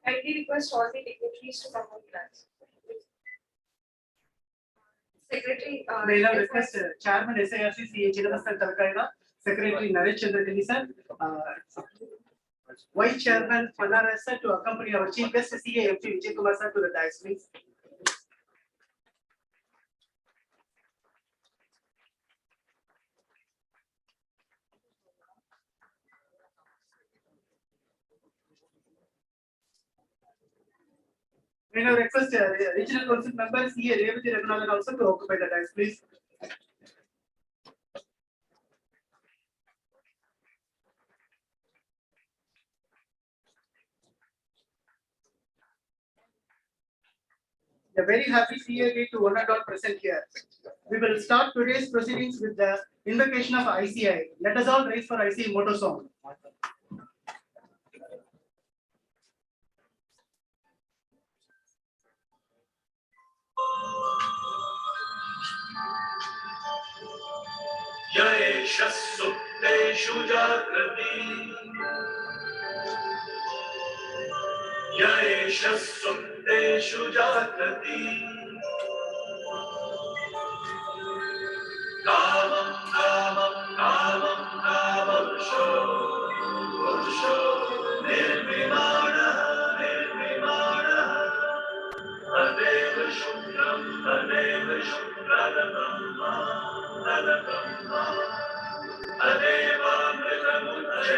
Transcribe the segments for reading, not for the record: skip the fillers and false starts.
I request all the dignitaries to come on class. Secretary, may I request Chairman SIRC CA Chidamasthan Talakaila, Secretary Naresh Chandrakani sir, Vice Chairman Panaras sir to accompany our Chief Guest CA MP Vijaykumar sir to the dais, please. May I request Regional Council members CA Revati Raghunath also to occupy the dais, please. A very happy CA to one and all present here. We will start today's proceedings with the invocation of ICAI. Let us all raise for ICAI motto song. Yaesha Supteshu Jagrati Yaesha Supteshu Jagrati Kamam Kamam Kamam Kamam Varsho Nirvimana Adeva Shukrala Brahma Adeva Mritamujjane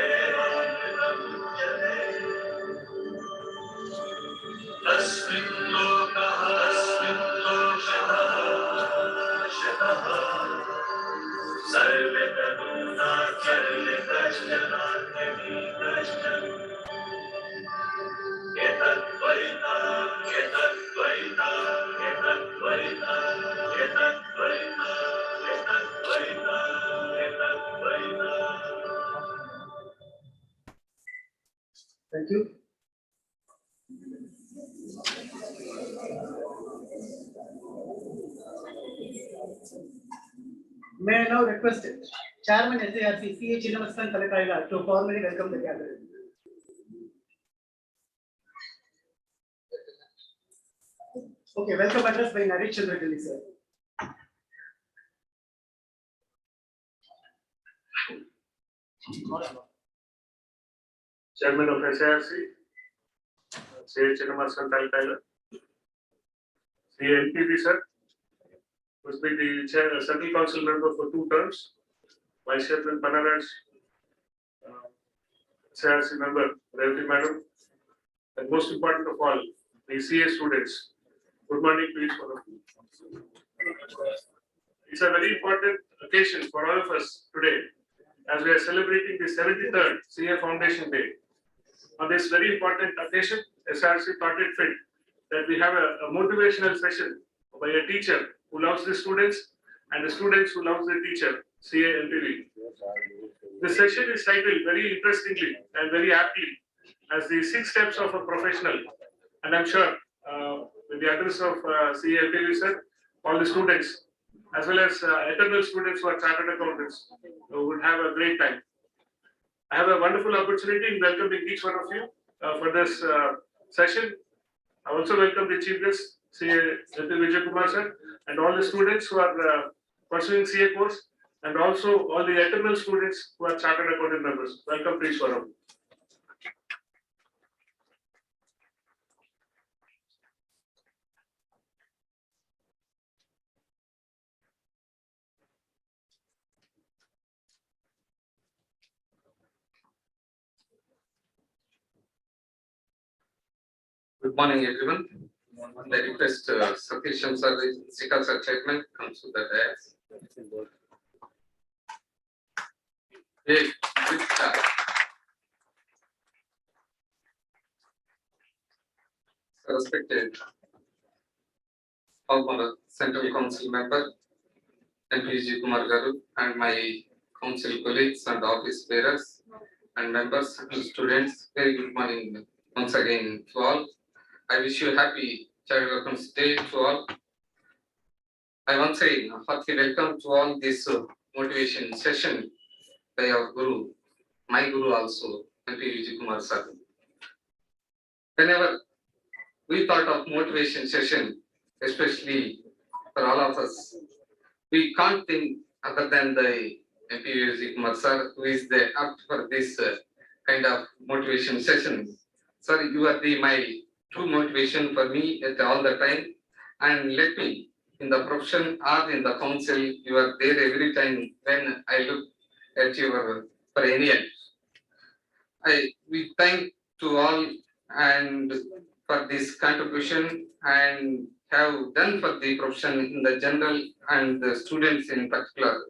Asmin Lokaha Shataha Sarve Tanuna Charli Prajnanatini Prajnan Ketat Vaita Ketat Vaita Ketat Vaita Ketat Vaita Ketat Vaita Ketat Vaita. Thank you. May I now request Chairman SIRC CA Chidamasthan Talakaila to formally welcome the gathering. Okay, welcome address by Naresh Chandrakani sir. Chairman of SIRC, CA Chidamasthan Talakaila, CA NPP sir, who's been the Central Council member for 2 terms, Vice Chairman Panaras, SIRC member Revati Madam, and most important of all, the CA students. Good morning to each one of you. It's a very important occasion for all of us today, as we are celebrating the 73rd CA Foundation Day. On this very important occasion, SIRC thought it fit that we have a motivational session by a teacher who loves the students and the students who loves the teacher, CA NPV. This session is titled very interestingly and very aptly as the 6 steps of a professional. And I'm sure with the address of CA NPV sir, all the students as well as eternal students who are chartered accountants would have a great time. I have a wonderful opportunity in welcoming each one of you for this session. I also welcome the Chief Guest, CA Vijaykumar sir, and all the students who are pursuing CA course, and also all the eternal students who are chartered accountant members. Welcome to each one of you. Good morning, everyone. I request Sufficient Service Sikha Sir Chairman comes to the dais. Hey, good start. Respected former Central Council member Vijaykumar Garu and my council colleagues and office bearers and members and students, very good morning once again to all. I wish you a happy Child Welcomes Day to all. I want to say hearty welcome to all this motivation session by our Guru, my Guru also, MP Vijaykumar sir. Whenever we thought of motivation session, especially for all of us, we can't think other than the MP Vijaykumar sir, who is the apt for this kind of motivation session. Sir, you are my true motivation for me at all the time. And let me, in the profession or in the council, you are there every time when I look at your for any help. We thank to all and for this contribution and have done for the profession in the general and the students in particular.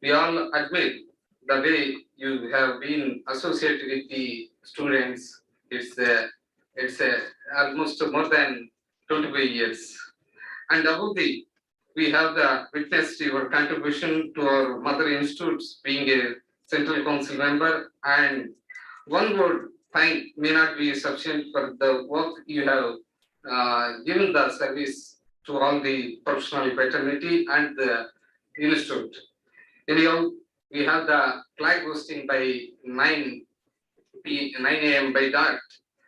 We all admire the way you have been associated with the students. It's almost more than 25 years. And above we have the witnessed your contribution to our mother institutes being a central council member, and one word thank may not be sufficient for the work you have given the service to all the professional fraternity and the institute. Anyhow, we have the flag hosting by 9 a.m. by dot.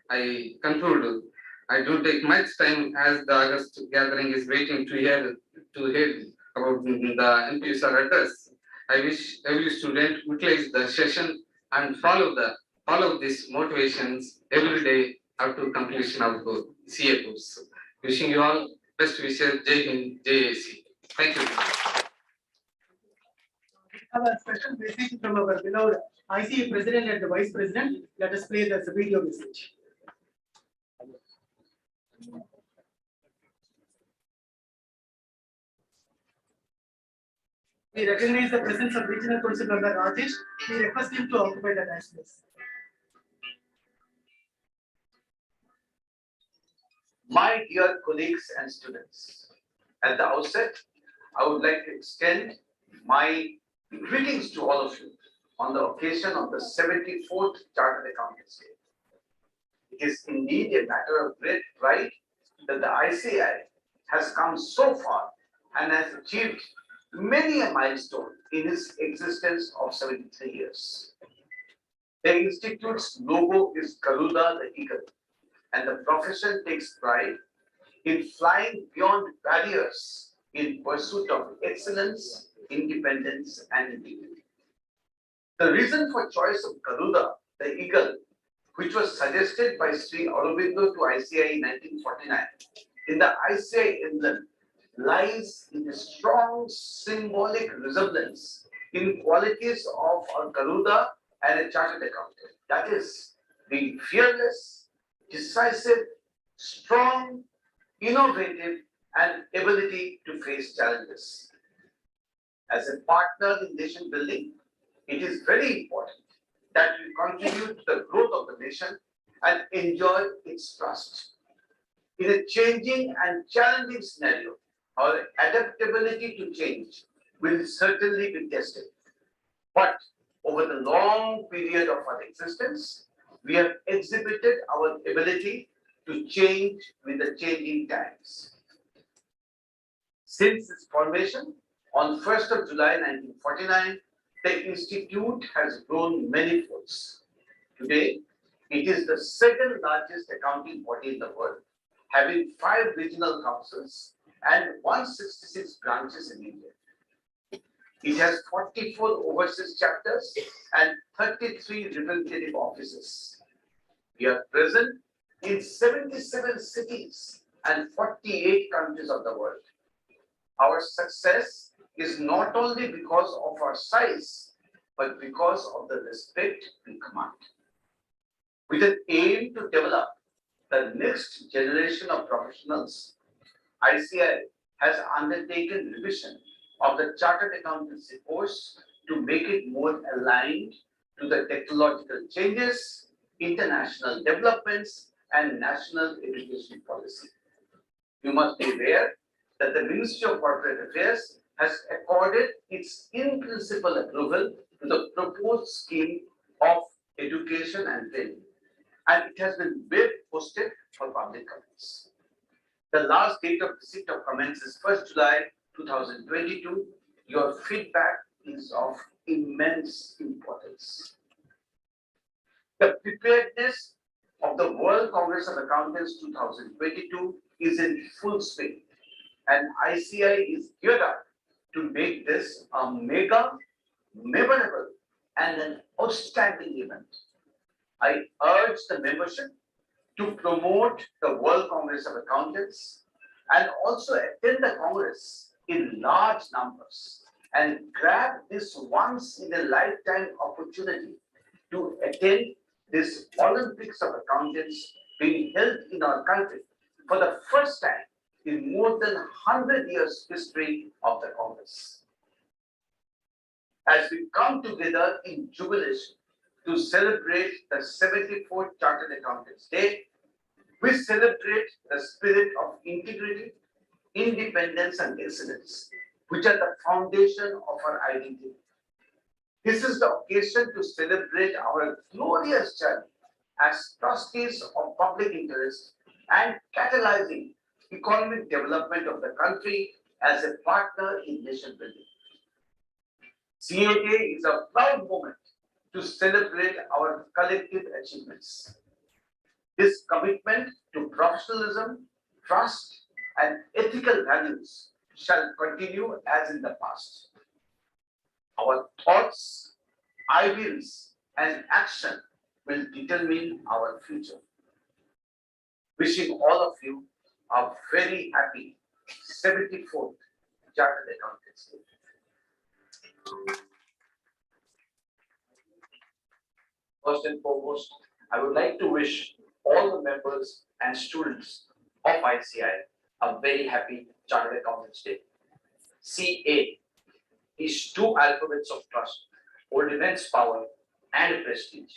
I conclude. I don't take much time as the August gathering is waiting to hear about the MPSR address. I wish every student utilize the session and follow these motivations every day up to completion of the CA course. Wishing you all best wishes. Jai Hind, JAC. Thank you. Have a special message from our beloved ICA President and the Vice President. Let us play the video message. We recognize the presence of Regional Council Member Rajesh. We request him to occupy the dais please. My dear colleagues and students, at the outset, I would like to extend my greetings to all of you on the occasion of the 74th Chartered Accountants Day. It is indeed a matter of great pride that the ICAI has come so far and has achieved many a milestone in its existence of 73 years. The institute's logo is Garuda the Eagle, and the profession takes pride in flying beyond barriers in pursuit of excellence, independence, and integrity. The reason for choice of Garuda the Eagle, which was suggested by Sri Aurobindo to ICAI in 1949, in the ICAI emblem, lies in a strong symbolic resemblance in qualities of a Garuda and a chartered accountant. That is, being fearless, decisive, strong, innovative, and ability to face challenges. As a partner in nation building, it is very important that we contribute to the growth of the nation and enjoy its trust. In a changing and challenging scenario, our adaptability to change will certainly be tested. But over the long period of our existence, we have exhibited our ability to change with the changing times. Since its formation on 1st of July 1949, the institute has grown many folds. Today, it is the second largest accounting body in the world, having 5 regional councils and 166 branches in India. It has 44 overseas chapters and 33 representative offices. We are present in 77 cities and 48 countries of the world. Our success is not only because of our size, but because of the respect we command. With an aim to develop the next generation of professionals, ICAI has undertaken revision of the Chartered Accountancy course to make it more aligned to the technological changes, international developments, and national education policy. You must be aware that the Ministry of Corporate Affairs has accorded its in-principle approval to the proposed scheme of education and training, and it has been web posted for public comments. The last date of receipt of comments is 1st July 2022, your feedback is of immense importance. The preparedness of the World Congress of Accountants 2022 is in full swing, and ICAI is geared up to make this a mega, memorable, and an outstanding event. I urge the membership to promote the World Congress of Accountants and also attend the Congress in large numbers and grab this once in a lifetime opportunity to attend this Olympics of Accountants being held in our country for the first time in more than 100 years history of the Congress. As we come together in jubilation to celebrate the 74th Chartered Accountants Day, we celebrate the spirit of integrity, independence, and excellence, which are the foundation of our identity. This is the occasion to celebrate our glorious journey as trustees of public interest and catalyzing economic development of the country as a partner in nation building. CA Day is a proud moment to celebrate our collective achievements. This commitment to professionalism, trust, and ethical values shall continue as in the past. Our thoughts, ideals, and action will determine our future. Wishing all of you a very happy 74th Chartered Accountants Day. First and foremost, I would like to wish all the members and students of ICAI a very happy Chartered Accountants Day. CA is two alphabets of trust, hold immense power and prestige,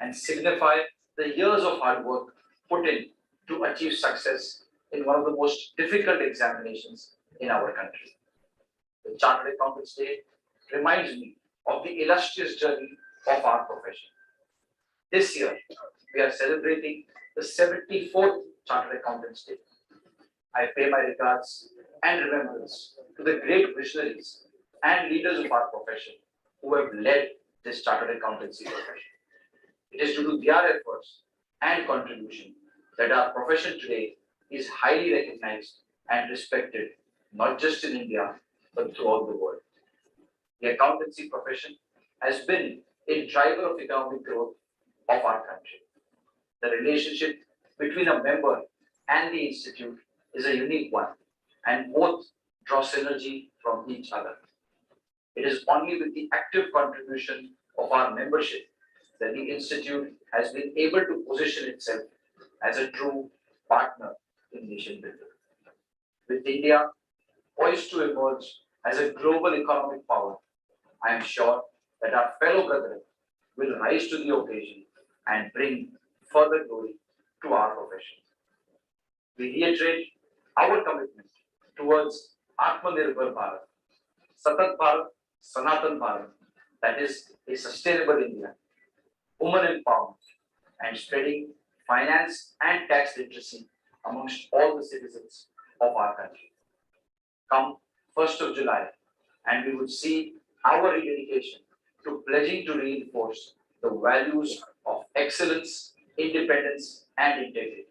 and signify the years of hard work put in to achieve success in one of the most difficult examinations in our country. The Chartered Accountants Day reminds me of the illustrious journey of our profession. This year, we are celebrating the 74th Chartered Accountants Day. I pay my regards and remembrance to the great visionaries and leaders of our profession who have led this chartered accountancy profession. It is due to their efforts and contribution that our profession today is highly recognized and respected, not just in India, but throughout the world. The accountancy profession has been a driver of economic growth of our country. The relationship between a member and the institute is a unique one, and both draw synergy from each other. It is only with the active contribution of our membership that the institute has been able to position itself as a true partner in nation building. With India poised to emerge as a global economic power, I am sure that our fellow brethren will rise to the occasion and bring further glory to our profession. We reiterate our commitment towards Atmanirbhar Bharat, Satat Bharat, Sanatan Bharat, that is a sustainable India, women empowerment, and spreading finance and tax literacy amongst all the citizens of our country. Come 1st of July, and we would see our rededication to pledging to reinforce the values of excellence, independence, and integrity,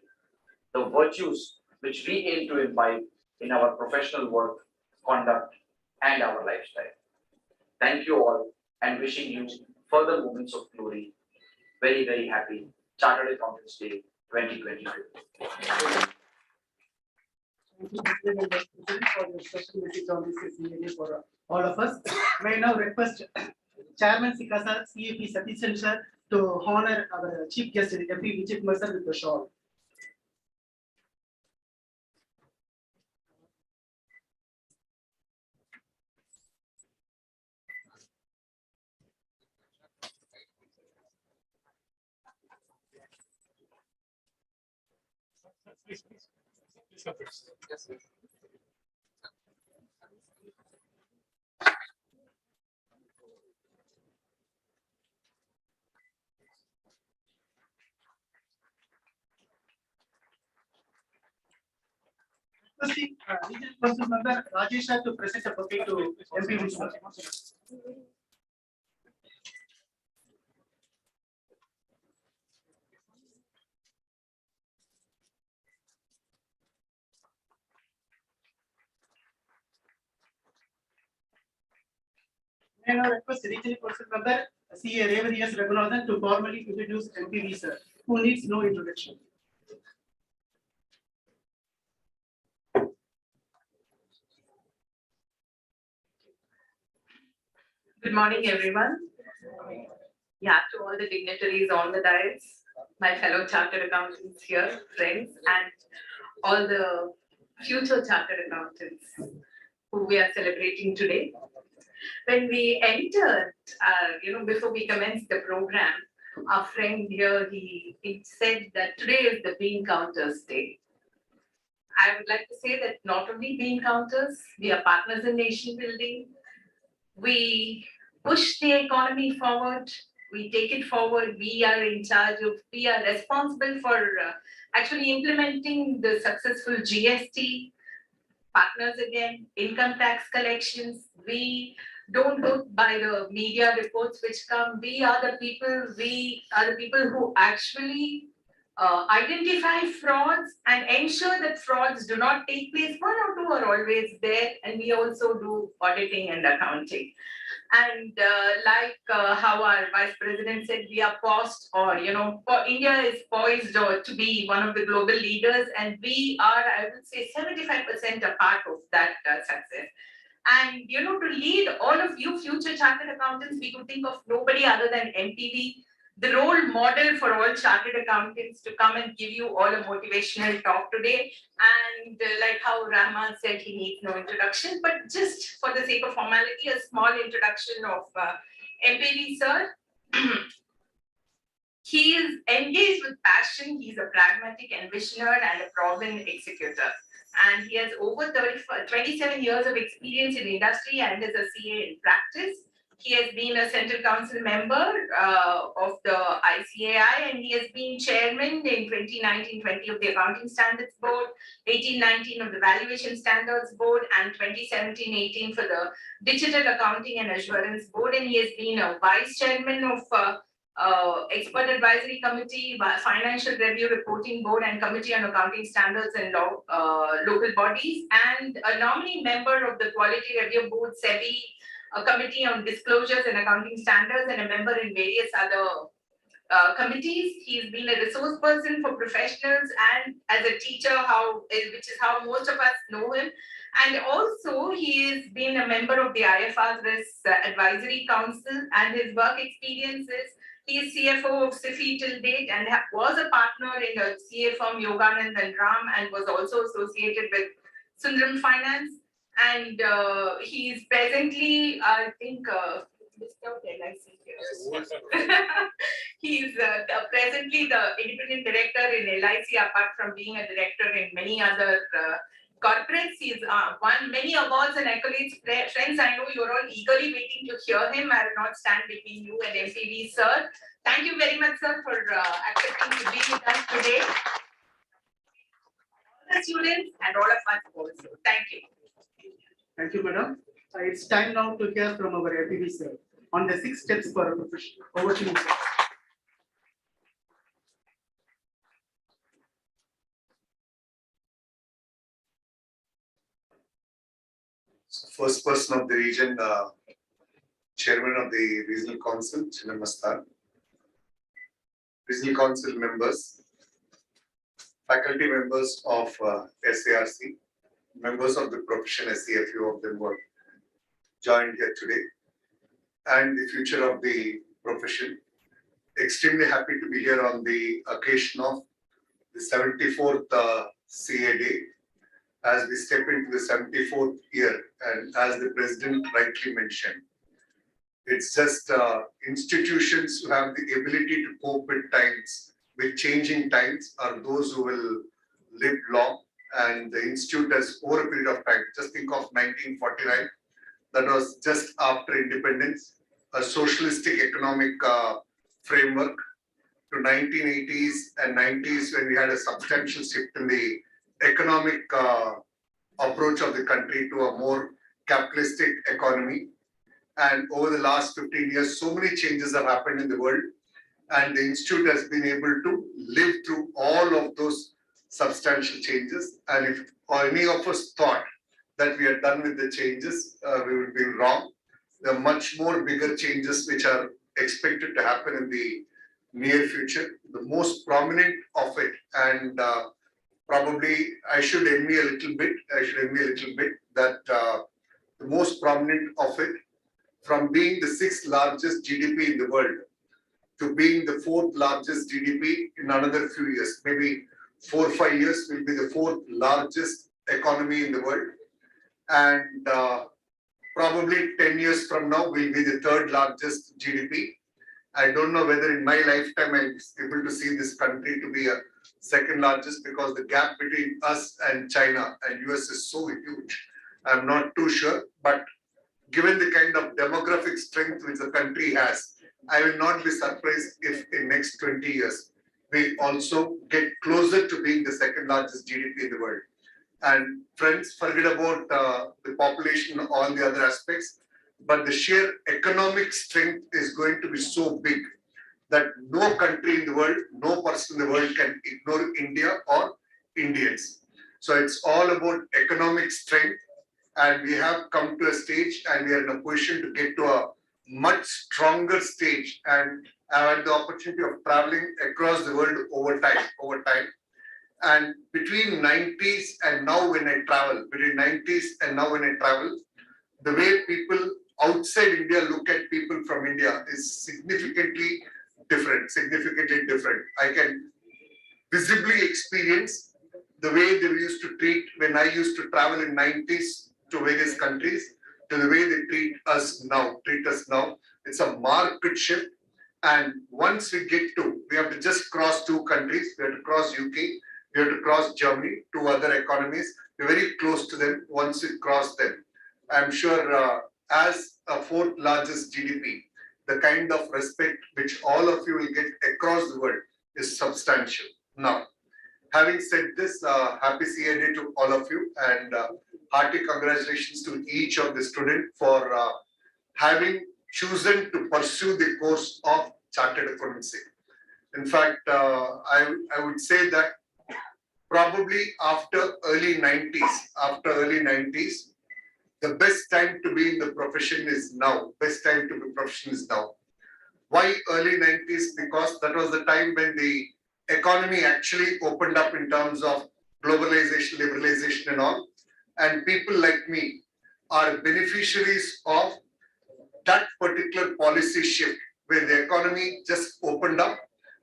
the virtues which we aim to imbibe in our professional work, conduct, and our lifestyle. Thank you all, and wishing you further moments of glory. Very, very happy Chartered Accountants Day 2022. Thank you for your special message on this CA for all of us. May I now request Chairman Sikasa, CAP Satishan sir, to honor our chief guest, MP Vijaykumar sir, with the shawl. Yes, sir. Requesting Regional Council Member Rajesha to present a bouquet to MP Vishnu. May I now request Regional Council Member CA Revati S. Raghunathan to formally introduce MPV sir, who needs no introduction. Good morning, everyone. Yeah, to all the dignitaries on the dais, my fellow chartered accountants here, friends, and all the future chartered accountants who we are celebrating today. When we entered, before we commenced the program, our friend here, he said that today is the Bean Counters Day. I would like to say that not only Bean Counters, we are partners in nation building. We push the economy forward, we take it forward, we are in charge of, we are responsible for actually implementing the successful GST, partners again, income tax collections. We don't look by the media reports which come, we are the people who actually identify frauds and ensure that frauds do not take place. One or two are always there, and we also do auditing and accounting. And how our Vice President said, we are poised, or India is poised to be one of the global leaders, and we are, I would say, 75% a part of that success. And to lead all of you future chartered accountants, we could think of nobody other than MPV, the role model for all chartered accountants, to come and give you all a motivational talk today. And like how Rahman said, he needs no introduction, but just for the sake of formality, a small introduction of MPV sir. He is engaged with passion. He's a pragmatic envisioner and a proven executor. And he has over 27 years of experience in industry and is a CA in practice. He has been a Central Council member of the ICAI, and he has been chairman in 2019-20 of the Accounting Standards Board, 18-19 of the Valuation Standards Board, and 2017-18 for the Digital Accounting and Assurance Board. And he has been a vice chairman of Expert Advisory Committee, Financial Review Reporting Board, and Committee on Accounting Standards and Local Bodies, and a nominee member of the Quality Review Board, SEBI, a Committee on Disclosures and Accounting Standards, and a member in various other committees. He's been a resource person for professionals and as a teacher, which is how most of us know him. And also, he has been a member of the IFRS Advisory Council, and his work experiences. He is CFO of SIFI till date, and was a partner in the CA firm Yoganand and Ram, and was also associated with Sundaram Finance. And he is presently, I think, he's presently the independent director in LIC, apart from being a director in many other corporates. He's won many awards and accolades. Friends, I know you're all eagerly waiting to hear him. I will not stand between you and MPV, sir. Thank you very much, sir, for accepting to be with us today. All the students and all of us also. Thank you. Thank you, madam. It's time now to hear from our MPV sir on the 6 steps for a profession. Over to you, sir. First person of the region, chairman of the regional council, Namaskar. Regional council members, faculty members of SIRC, members of the profession SC, a few of them were joined here today, and the future of the profession. Extremely happy to be here on the occasion of the 74th CA Day, as we step into the 74th year, and as the president rightly mentioned, it's just institutions who have the ability to cope with times, with changing times, are those who will live long. And the institute has, over a period of time, just think of 1949, that was just after independence, a socialistic economic framework, to 1980s and 90s, when we had a substantial shift in the economic approach of the country to a more capitalistic economy. And over the last 15 years, so many changes have happened in the world, and the institute has been able to live through all of those substantial changes. And if any of us thought that we are done with the changes, we would be wrong. There are much more bigger changes which are expected to happen in the near future. The most prominent of it, and probably I should envy a little bit, that the most prominent of it, from being the 6th largest GDP in the world to being the 4th largest GDP in another few years, maybe 4 or 5 years will be the 4th largest economy in the world. And probably 10 years from now will be the 3rd largest GDP. I don't know whether in my lifetime I'll be able to see this country to be a 2nd largest, because the gap between us and China and US is so huge. I'm not too sure, but given the kind of demographic strength which the country has, I will not be surprised if in next 20 years, we also get closer to being the 2nd largest GDP in the world. And friends, forget about the population, all the other aspects, but the sheer economic strength is going to be so big that no country in the world, no person in the world can ignore India or Indians. So it's all about economic strength, and we have come to a stage and we are in a position to get to a much stronger stage. And I had the opportunity of traveling across the world over time. And between 90s and now when I travel, the way people outside India look at people from India is significantly different. I can visibly experience the way they used to treat when I used to travel in 90s to various countries to the way they treat us now. It's a marked shift. And once we have to just cross 2 countries. We have to cross UK, we have to cross Germany, 2 other economies. We're very close to them. Once we cross them, I'm sure as a 4th largest GDP, the kind of respect which all of you will get across the world is substantial. Now, having said this, happy CA Day to all of you, and hearty congratulations to each of the students for having chosen to pursue the course of Chartered Accountancy. In fact, I would say that probably after early 90s, the best time to be in the profession is now. Why early 90s? Because that was the time when the economy actually opened up in terms of globalization, liberalization and all. And people like me are beneficiaries of that particular policy shift where the economy just opened up,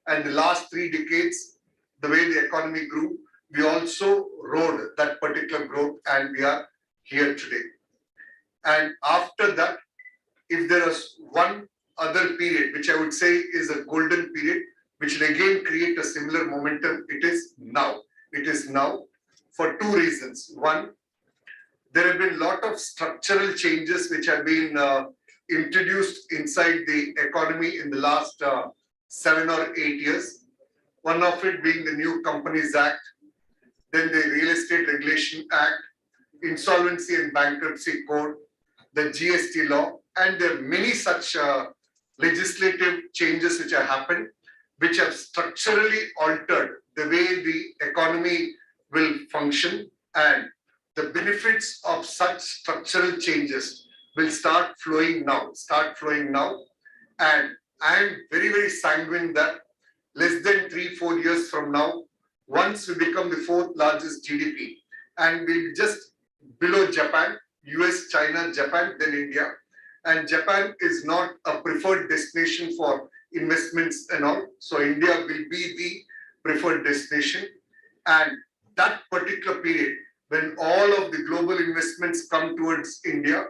and the last 3 decades, the way the economy grew, we also rode that particular growth, and we are here today. And after that, if there is one other period, which I would say is a golden period, which will again create a similar momentum, it is now. For 2 reasons. One, there have been a lot of structural changes which have been introduced inside the economy in the last 7 or 8 years. One of it being the new Companies Act, then the Real Estate Regulation Act, Insolvency and Bankruptcy Code, the GST law, and there are many such legislative changes which have happened, which have structurally altered the way the economy will function, and the benefits of such structural changes will start flowing now. And I am very, very sanguine that less than 3-4 years from now, once we become the 4th largest GDP, and we'll just below Japan, US, China, Japan, then India. And Japan is not a preferred destination for investments and all. So India will be the preferred destination. And that particular period, when all of the global investments come towards India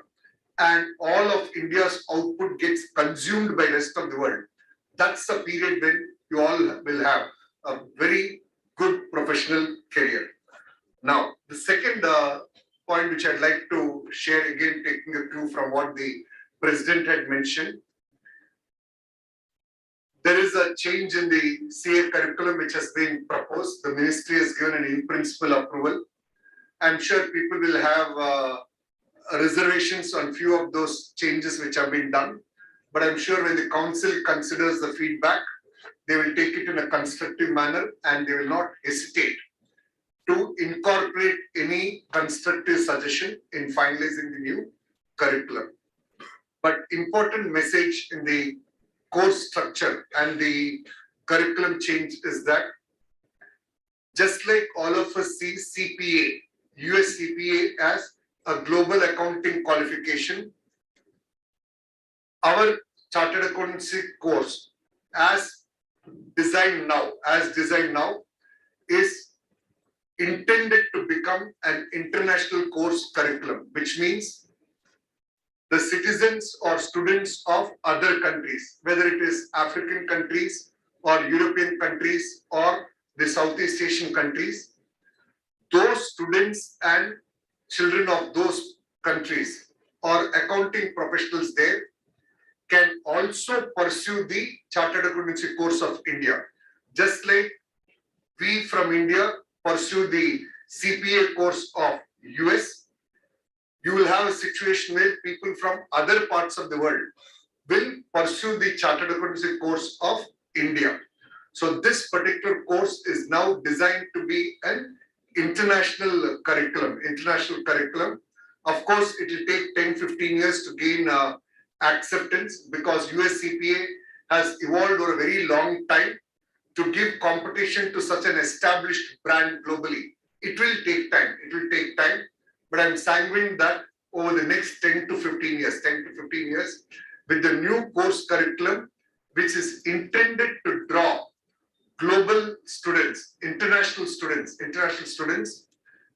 and all of India's output gets consumed by the rest of the world, that's the period when you all will have a very good professional career. Now, the second point which I'd like to share, again taking a cue from what the President had mentioned, there is a change in the CA curriculum which has been proposed. The ministry has given an in-principle approval, I'm sure people will have reservations on few of those changes which have been done. But I'm sure when the council considers the feedback, they will take it in a constructive manner and they will not hesitate to incorporate any constructive suggestion in finalizing the new curriculum. But important message in the course structure and the curriculum change is that just like all of us see CPA, US CPA as a global accounting qualification, our chartered accountancy course as designed now is intended to become an international course curriculum, which means the citizens or students of other countries, whether it is African countries or European countries or the Southeast Asian countries, those students and children of those countries or accounting professionals there can also pursue the Chartered Accountancy course of India. Just like we from India pursue the CPA course of US, you will have a situation where people from other parts of the world will pursue the Chartered Accountancy course of India. So this particular course is now designed to be an international curriculum. Of course, it will take 10-15 years to gain acceptance because US CPA has evolved over a very long time to give competition to such an established brand globally. It will take time, but I'm sanguine that over the next 10 to 15 years, with the new course curriculum, which is intended to draw global students, international students,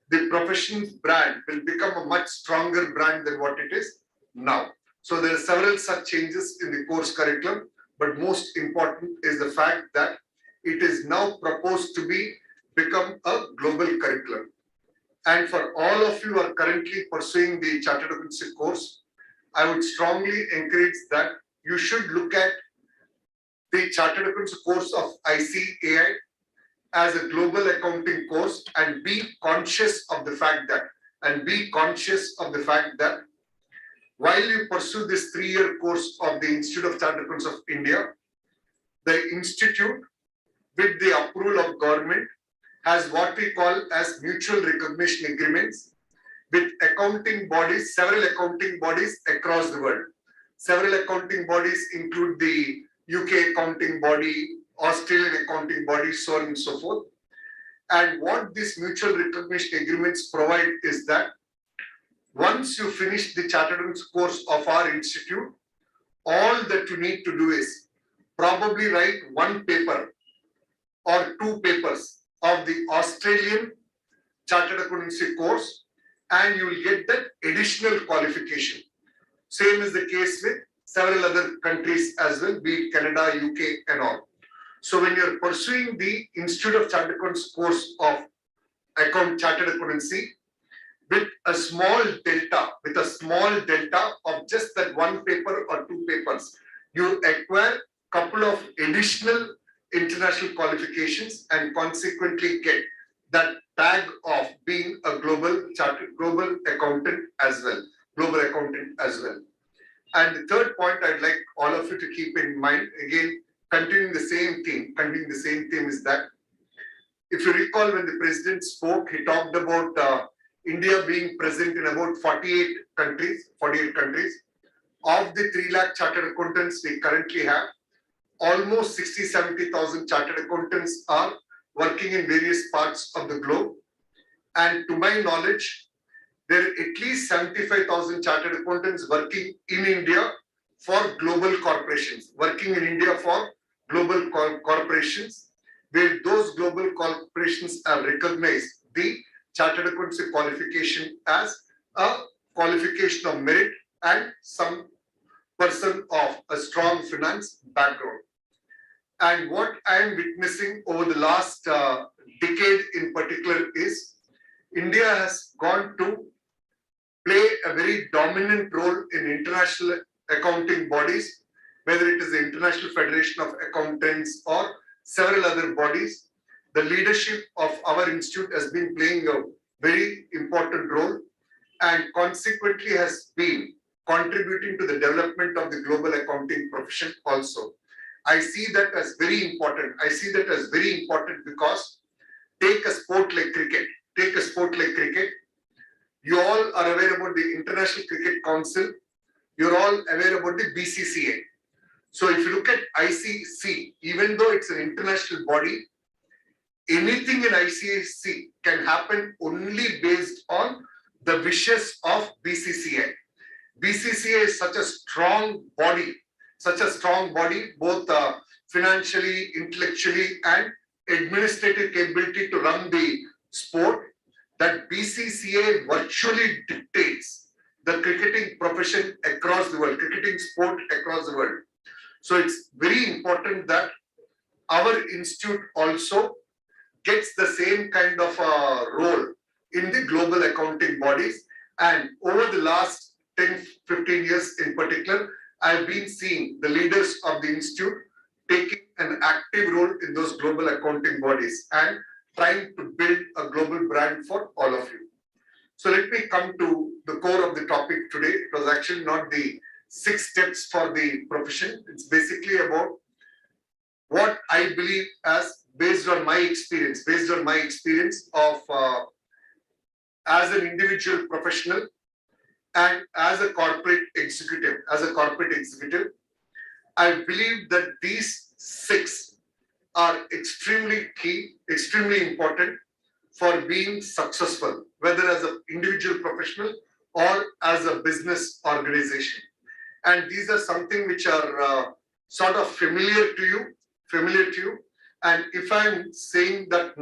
the profession's brand will become a much stronger brand than what it is now. So there are several such changes in the course curriculum, but most important is the fact that it is now proposed to become a global curriculum. And for all of you who are currently pursuing the Chartered Accountancy course, I would strongly encourage that you should look at the Chartered Accountancy course of ICAI as a global accounting course and be conscious of the fact that while you pursue this 3-year course of the Institute of Chartered Accountants of India, the institute, with the approval of government, has what we call as mutual recognition agreements with accounting bodies, several accounting bodies across the world. Several accounting bodies include the UK accounting body, Australian accounting body, so on and so forth. And what these mutual recognition agreements provide is that once you finish the Chartered Accountants course of our institute, all that you need to do is probably write one paper or 2 papers of the Australian Chartered Accountancy course and you will get that additional qualification. Same is the case with several other countries as well, be it Canada, UK and all. So when you're pursuing the Institute of Chartered Accountants course of Chartered Accountancy, with a small delta of just that 1 paper or 2 papers, you acquire couple of additional international qualifications and consequently get that tag of being a global accountant as well. And the third point I'd like all of you to keep in mind, again, continuing the same theme is that if you recall when the president spoke, he talked about India being present in about 48 countries. Of the 3 lakh chartered accountants we currently have, almost 60-70,000 chartered accountants are working in various parts of the globe. And to my knowledge, there are at least 75,000 chartered accountants working in India for global corporations, where those global corporations have recognized the Chartered Accountancy qualification as a qualification of merit and some person of a strong finance background. And what I am witnessing over the last decade in particular is India has gone to play a very dominant role in international accounting bodies, whether it is the International Federation of Accountants or several other bodies. The leadership of our institute has been playing a very important role and consequently has been contributing to the development of the global accounting profession also. I see that as very important. I see that as very important because take a sport like cricket. Take a sport like cricket. You all are aware about the International Cricket Council. You're all aware about the BCCA. So if you look at ICC, even though it's an international body, anything in ICC can happen only based on the wishes of BCCA. BCCA is such a strong body, both financially, intellectually, and administrative capability to run the sport, that BCCA virtually dictates the cricketing profession across the world, cricketing sport across the world. So it's very important that our institute also gets the same kind of role in the global accounting bodies. And over the last 10-15 years in particular, I've been seeing the leaders of the institute taking an active role in those global accounting bodies and trying to build a global brand for all of you. So let me come to the core of the topic today. It was actually not the 6 steps for the profession. It's basically about what I believe as based on my experience of as an individual professional and as a corporate executive, I believe that these 6 are extremely key, extremely important for being successful, whether as an individual professional or as a business organization. And these are something which are sort of familiar to you. And if I'm saying that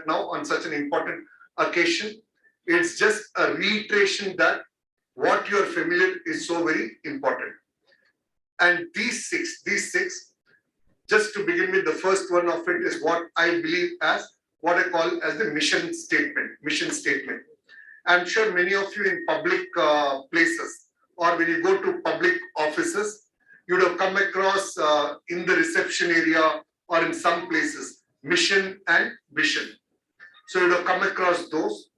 now on such an important occasion, it's just a reiteration that what you're familiar is so very important. And these six, just to begin with, the first one of it is what I believe as what I call as the mission statement. I'm sure many of you in public places or when you go to public offices, you would have come across in the reception area or in some places, mission and vision. So you would have come across those.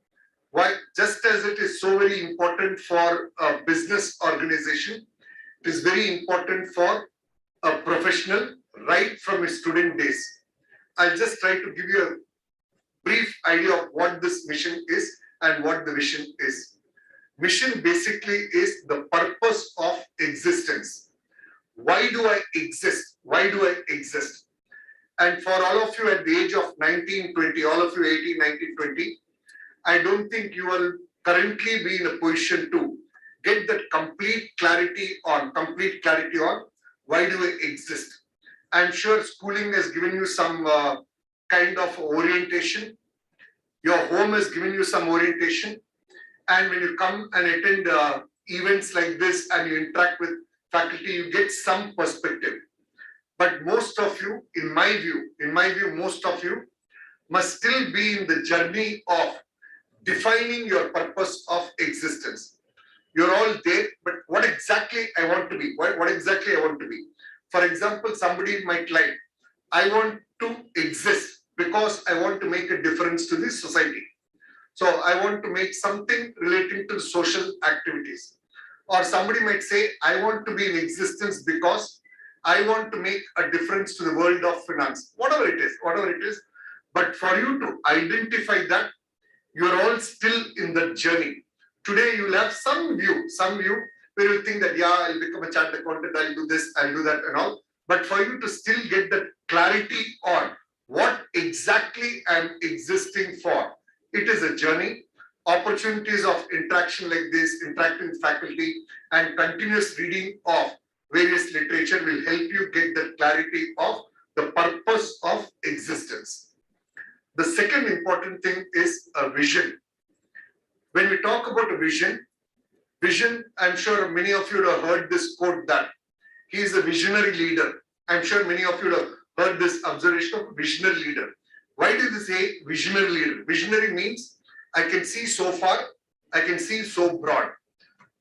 Why? Just as it is so very important for a business organization, it is very important for a professional right from his student days. I'll just try to give you a brief idea of what this mission is and what the vision is. Mission basically is the purpose of existence. Why do I exist? And for all of you at the age of 19, 20, all of you 18, 19, 20, I don't think you will currently be in a position to get that complete clarity on why do I exist. I'm sure schooling has given you some kind of orientation. Your home has given you some orientation. And when you come and attend events like this and you interact with faculty, you get some perspective. But most of you, in my view, most of you must still be in the journey of defining your purpose of existence. You're all there, but what exactly I want to be? What exactly I want to be? For example, somebody might like, I want to exist because I want to make a difference to the society. So I want to make something relating to social activities. Or somebody might say, I want to be in existence because I want to make a difference to the world of finance. Whatever it is. But for you to identify that, you're all still in the journey. Today you will have some view where you think that, yeah, I'll become a chartered accountant, I'll do this, I'll do that and all. But for you to still get that clarity on what exactly I'm existing for, it is a journey. Opportunities of interaction like this, interacting with faculty and continuous reading of various literature will help you get the clarity of the purpose of existence. The second important thing is a vision. When we talk about a vision, I'm sure many of you have heard this quote that he is a visionary leader. I'm sure many of you have heard this observation of visionary leader. Why do they say visionary leader? Visionary means I can see so far, I can see so broad.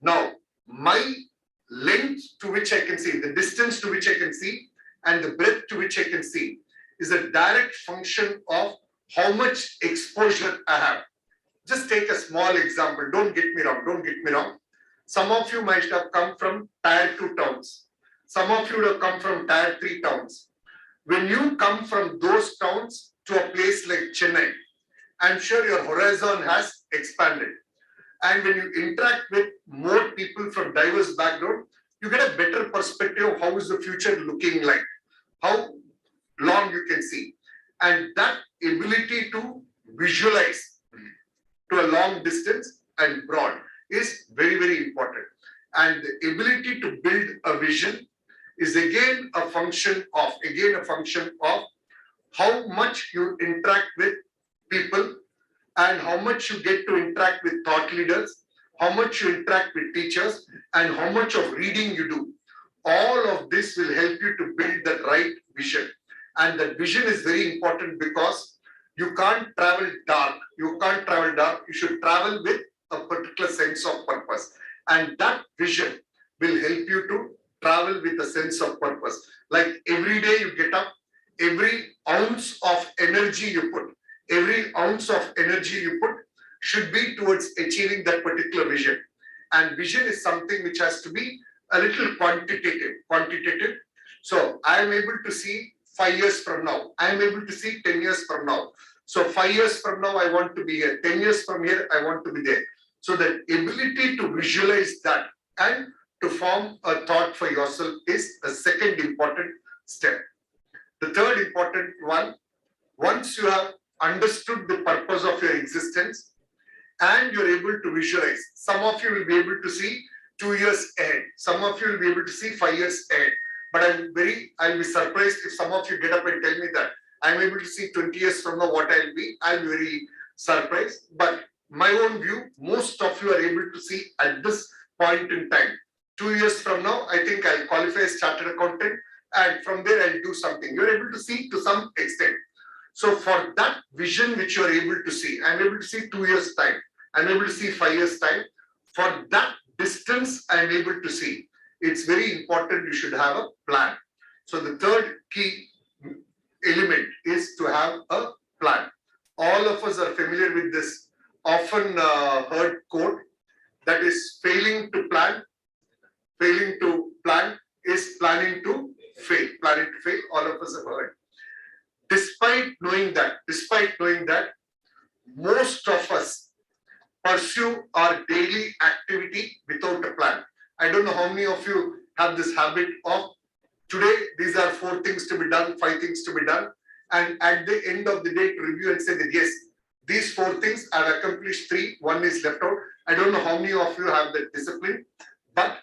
Now, my length to which I can see, the distance to which I can see, and the breadth to which I can see is a direct function of how much exposure I have. just take a small example. Don't get me wrong. Some of you might have come from tier 2 towns. Some of you would have come from tier 3 towns. When you come from those towns to a place like Chennai, I'm sure your horizon has expanded. And when you interact with more people from diverse background, you get a better perspective of how is the future looking like, how long you can see. And that ability to visualize to a long distance and broad is very, very important. And the ability to build a vision is again a function of how much you interact with people and how much you get to interact with thought leaders, how much you interact with teachers, and how much of reading you do. All of this will help you to build the right vision. And that vision is very important because you can't travel dark. You should travel with a particular sense of purpose. And that vision will help you to travel with a sense of purpose. Like every day you get up, every ounce of energy you put should be towards achieving that particular vision. And vision is something which has to be a little quantitative. So I am able to see 5 years from now. I am able to see 10 years from now. So 5 years from now, I want to be here. 10 years from here, I want to be there. So the ability to visualize that and to form a thought for yourself is a second important step. The third important one, once you have understood the purpose of your existence and you're able to visualize, some of you will be able to see 2 years ahead. Some of you will be able to see 5 years ahead. But I'll be surprised if some of you get up and tell me that I'm able to see 20 years from now what I'll be very surprised. But my own view, most of you are able to see at this point in time. 2 years from now, I think I'll qualify as chartered accountant, and from there I'll do something. You're able to see to some extent. So for that vision which you're able to see, I'm able to see 2 years time. I'm able to see 5 years time. For that distance I'm able to see, it's very important you should have a plan. So the third key element is to have a plan. All of us are familiar with this often heard quote, that is failing to plan is planning to fail. All of us have heard. Despite knowing that, most of us pursue our daily activity without a plan. I don't know how many of you have this habit of today, these are 4 things to be done, 5 things to be done. And at the end of the day to review and say that yes, these 4 things I've accomplished 3, 1 is left out. I don't know how many of you have that discipline, but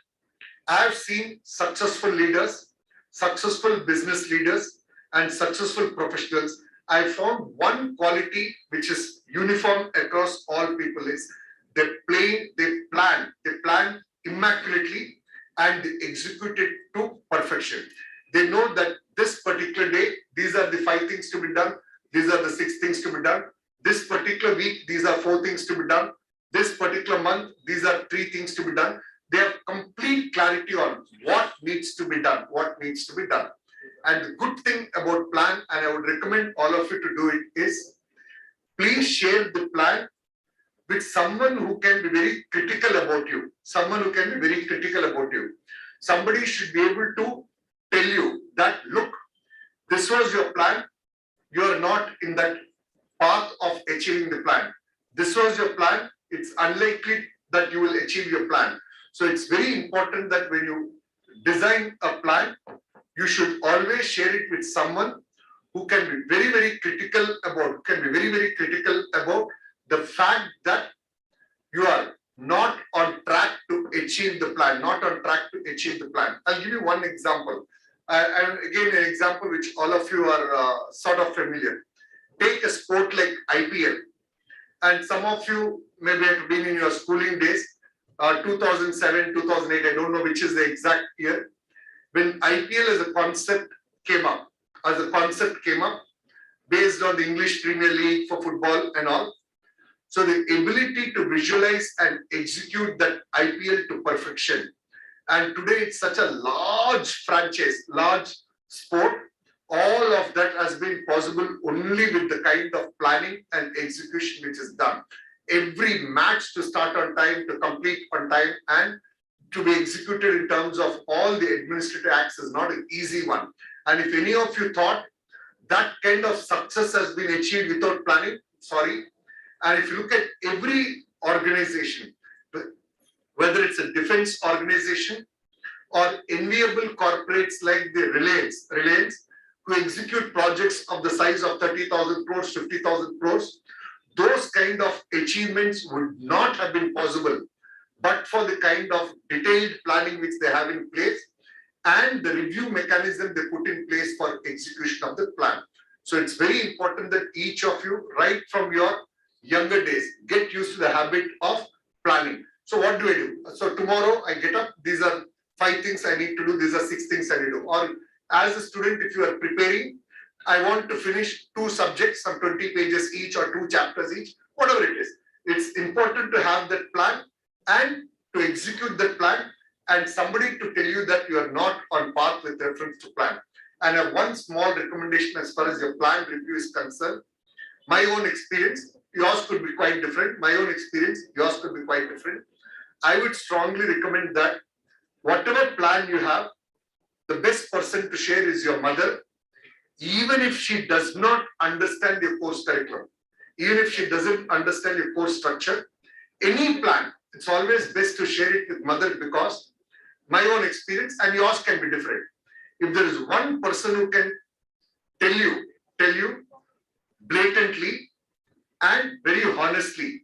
I have seen successful leaders, successful business leaders, and successful professionals. I found one quality which is uniform across all people is they plan immaculately and they execute it to perfection. They know that this particular day, these are the 5 things to be done. These are the 6 things to be done. This particular week, these are 4 things to be done. This particular month, these are 3 things to be done. They have complete clarity on what needs to be done, And the good thing about plan, and I would recommend all of you to do it, is please share the plan with someone who can be very critical about you. Somebody should be able to tell you that, look, this was your plan. You are not in that path of achieving the plan. This was your plan. It's unlikely that you will achieve your plan. So it's very important that when you design a plan, you should always share it with someone who can be very, very critical about the fact that you are not on track to achieve the plan, I'll give you one example. And again, an example which all of you are sort of familiar. Take a sport like IPL. And some of you maybe have been in your schooling days, 2007, 2008, I don't know which is the exact year, when IPL as a concept came up, based on the English Premier League for football and all. So the ability to visualize and execute that IPL to perfection. And today it's such a large franchise, large sport. All of that has been possible only with the kind of planning and execution which is done. every match to start on time, to complete on time, and to be executed in terms of all the administrative acts is not an easy one. And if any of you thought that kind of success has been achieved without planning, sorry. And if you look at every organization, whether it's a defense organization or enviable corporates like the Reliance, who execute projects of the size of 30,000 crores, 50,000 crores, those kind of achievements would not have been possible but for the kind of detailed planning which they have in place and the review mechanism they put in place for execution of the plan. So it's very important that each of you, right from your younger days, get used to the habit of planning. So what do I do? So tomorrow I get up, these are 5 things I need to do, these are 6 things I need to do. Or as a student, if you are preparing, I want to finish 2 subjects, some 20 pages each or 2 chapters each, whatever it is. It's important to have that plan and to execute that plan and somebody to tell you that you are not on path with reference to plan. And I have one small recommendation as far as your plan review is concerned. My own experience, yours could be quite different. My own experience, yours could be quite different. I would strongly recommend that whatever plan you have, the best person to share is your mother, even if she does not understand your course curriculum, even if she doesn't understand your course structure, any plan, it's always best to share it with mother because my own experience and yours can be different. If there is one person who can tell you blatantly and very honestly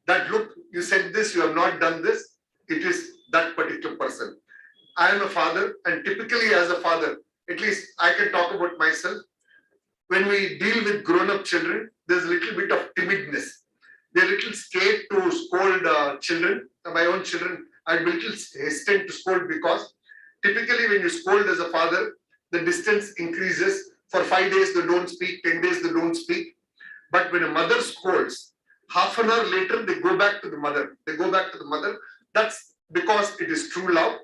that look, you said this, you have not done this, it is that particular person. I am a father and typically as a father, at least I can talk about myself. When we deal with grown-up children, there's a little bit of timidness. They're a little scared to scold children. My own children, I'm a little hesitant to scold because typically when you scold as a father, the distance increases. For 5 days they don't speak, 10 days they don't speak. But when a mother scolds, half an hour later they go back to the mother. That's because it is true love.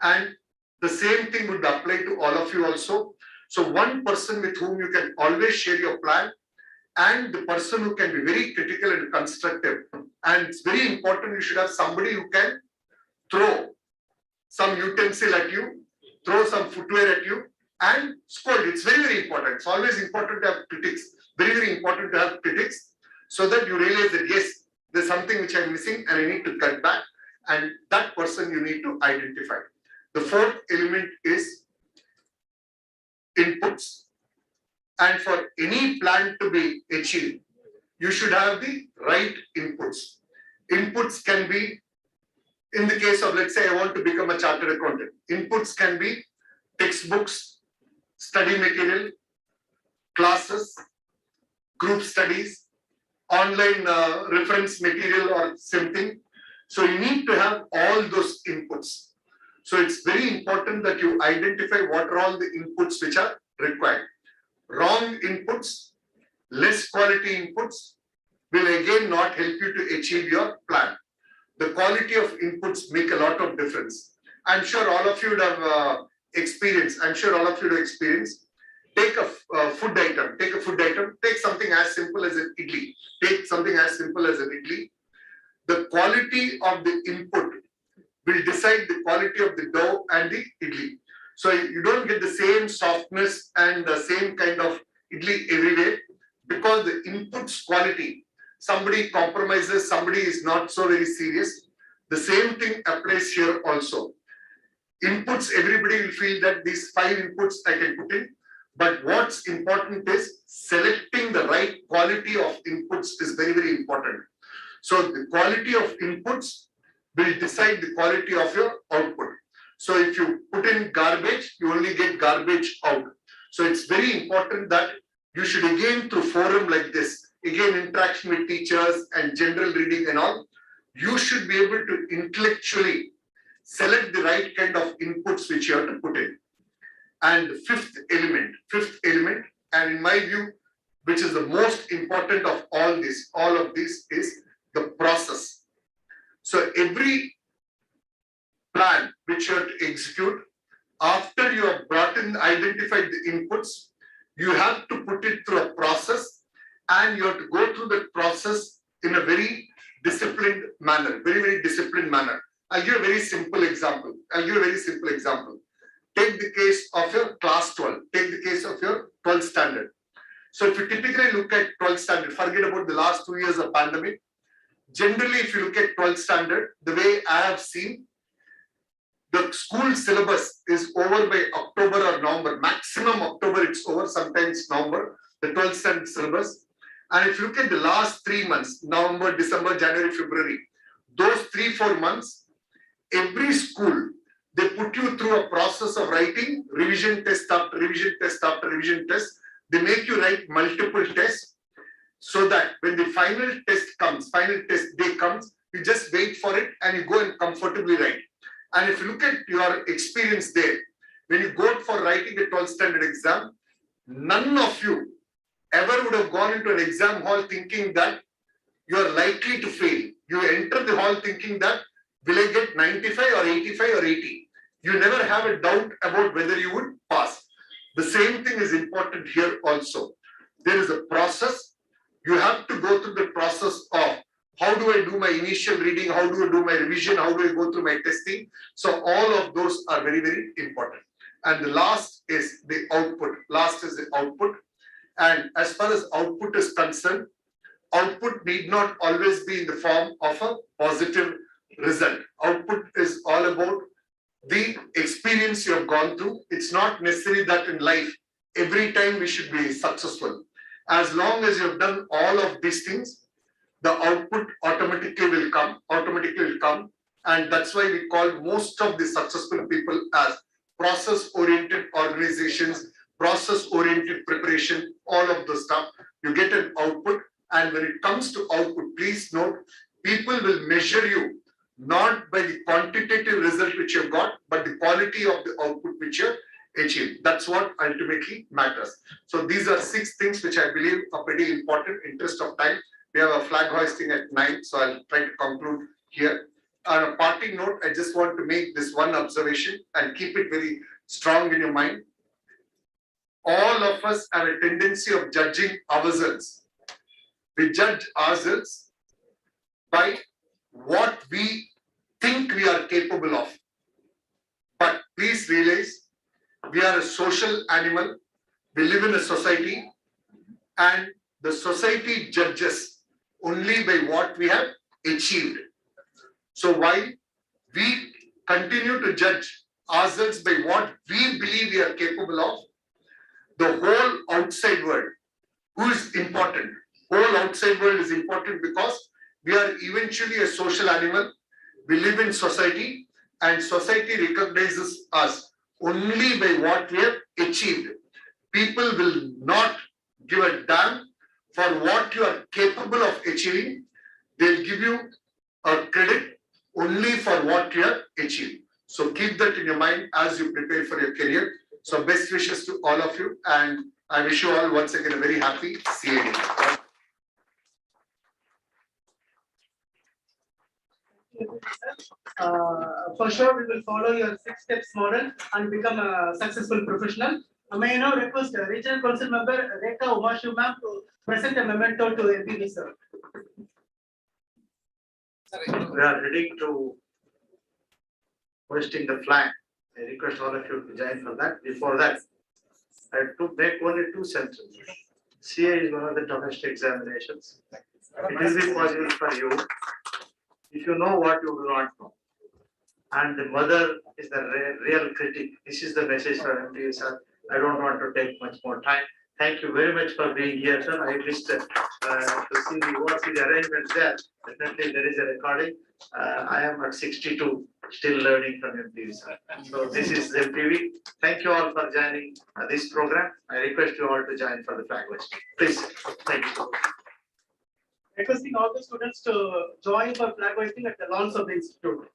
And the same thing would apply to all of you also. So one person with whom you can always share your plan and the person who can be very critical and constructive. And it's very important you should have somebody who can throw some utensil at you, throw some footwear at you and scold. It's very, very important. It's always important to have critics. Very, very important to have critics so that you realize that yes, there's something which I'm missing and I need to cut back. And that person you need to identify. The 4th element is inputs. And for any plan to be achieved, you should have the right inputs. Inputs can be, in the case of, let's say, I want to become a chartered accountant. Inputs can be textbooks, study material, classes, group studies, online reference material or something. So you need to have all those inputs. So it's very important that you identify what are all the inputs which are required. Wrong inputs, less quality inputs will again not help you to achieve your plan. The quality of inputs make a lot of difference. I'm sure all of you would have experience. Take a food item, take something as simple as an idli. The quality of the input will decide the quality of the dough and the idli. So you don't get the same softness and the same kind of idli everywhere because the input's quality, somebody compromises, somebody is not so very serious. The same thing applies here also. Inputs, everybody will feel that these 5 inputs I can put in, but what's important is selecting the right quality of inputs is very, very important. So the quality of inputs will decide the quality of your output. So if you put in garbage, you only get garbage out. So it's very important that you should again through forum like this, again interaction with teachers and general reading and all, you should be able to intellectually select the right kind of inputs which you have to put in. And the fifth element, and in my view, which is the most important of all of this is the process. So every plan which you have to execute, after you have identified the inputs, you have to put it through a process and you have to go through the process in a very disciplined manner, very disciplined manner. I'll give a very simple example. Take the case of your class 12. Take the case of your 12th standard. So if you typically look at 12th standard, forget about the last 2 years of pandemic. Generally, if you look at 12th standard, the way I have seen, the school syllabus is over by October or November. Maximum October it's over, sometimes November, the 12th standard syllabus. And if you look at the last 3 months, November, December, January, February, those 3-4 months, every school, they put you through a process of writing revision test after revision test after revision test. They make you write multiple tests so that when the final test day comes, you just wait for it and you go and comfortably write. And if you look at your experience there, when you go for writing a 12th standard exam, none of you ever would have gone into an exam hall thinking that you are likely to fail. You enter the hall thinking that will I get 95 or 85 or 80? You never have a doubt about whether you would pass. The same thing is important here also. There is a process. You have to go through the process of how do I do my initial reading, how do I do my revision, how do I go through my testing. So all of those are very important. And the last is the output. And as far as output is concerned, output need not always be in the form of a positive result. Output is all about the experience you have gone through. It's not necessary that in life, every time we should be successful. As long as you have done all of these things, the output automatically will come. And that's why we call most of the successful people as process-oriented organizations, process-oriented preparation, all of the stuff. You get an output. And when it comes to output, please note, people will measure you not by the quantitative result which you've got, but the quality of the output which you've achieved. That's what ultimately matters. So these are 6 things which I believe are pretty important. Interest of time, we have a flag hoisting at 9, so I'll try to conclude here. On a parting note, I just want to make this one observation and keep it very strong in your mind. All of us have a tendency of judging ourselves. We judge ourselves by what we think we are capable of. But please realize, we are a social animal. We live in a society, and the society judges only by what we have achieved. So while we continue to judge ourselves by what we believe we are capable of, the whole outside world, who is important? Whole outside world is important because we are eventually a social animal. We live in society, and society recognizes us only by what we have achieved. People will not give a damn for what you are capable of achieving. They'll give you a credit only for what you have achieved. So keep that in your mind as you prepare for your career. So best wishes to all of you, and I wish you all once again a very happy CA day. For sure, we will follow your 6 steps model and become a successful professional. May I now request Regional Council Member Rekha Umashu ma'am to present a memento to MPV sir. We are heading to hoisting the flag. I request all of you to join for that. Before that, I have to make only 2 sentences. CA is one of the toughest examinations. It will be possible for you if you know what you do not know. And the mother is the real critic. This is the message for MPV sir. I don't want to take much more time. Thank you very much for being here, sir. I missed to see the arrangements there. Definitely there is a recording. I am at 62, still learning from MPV, sir. So this is MPV. Thank you all for joining this program. I request you all to join for the flag hoisting. Please, thank you. Requesting all the students to join for flag hoisting at the lawns of the institute.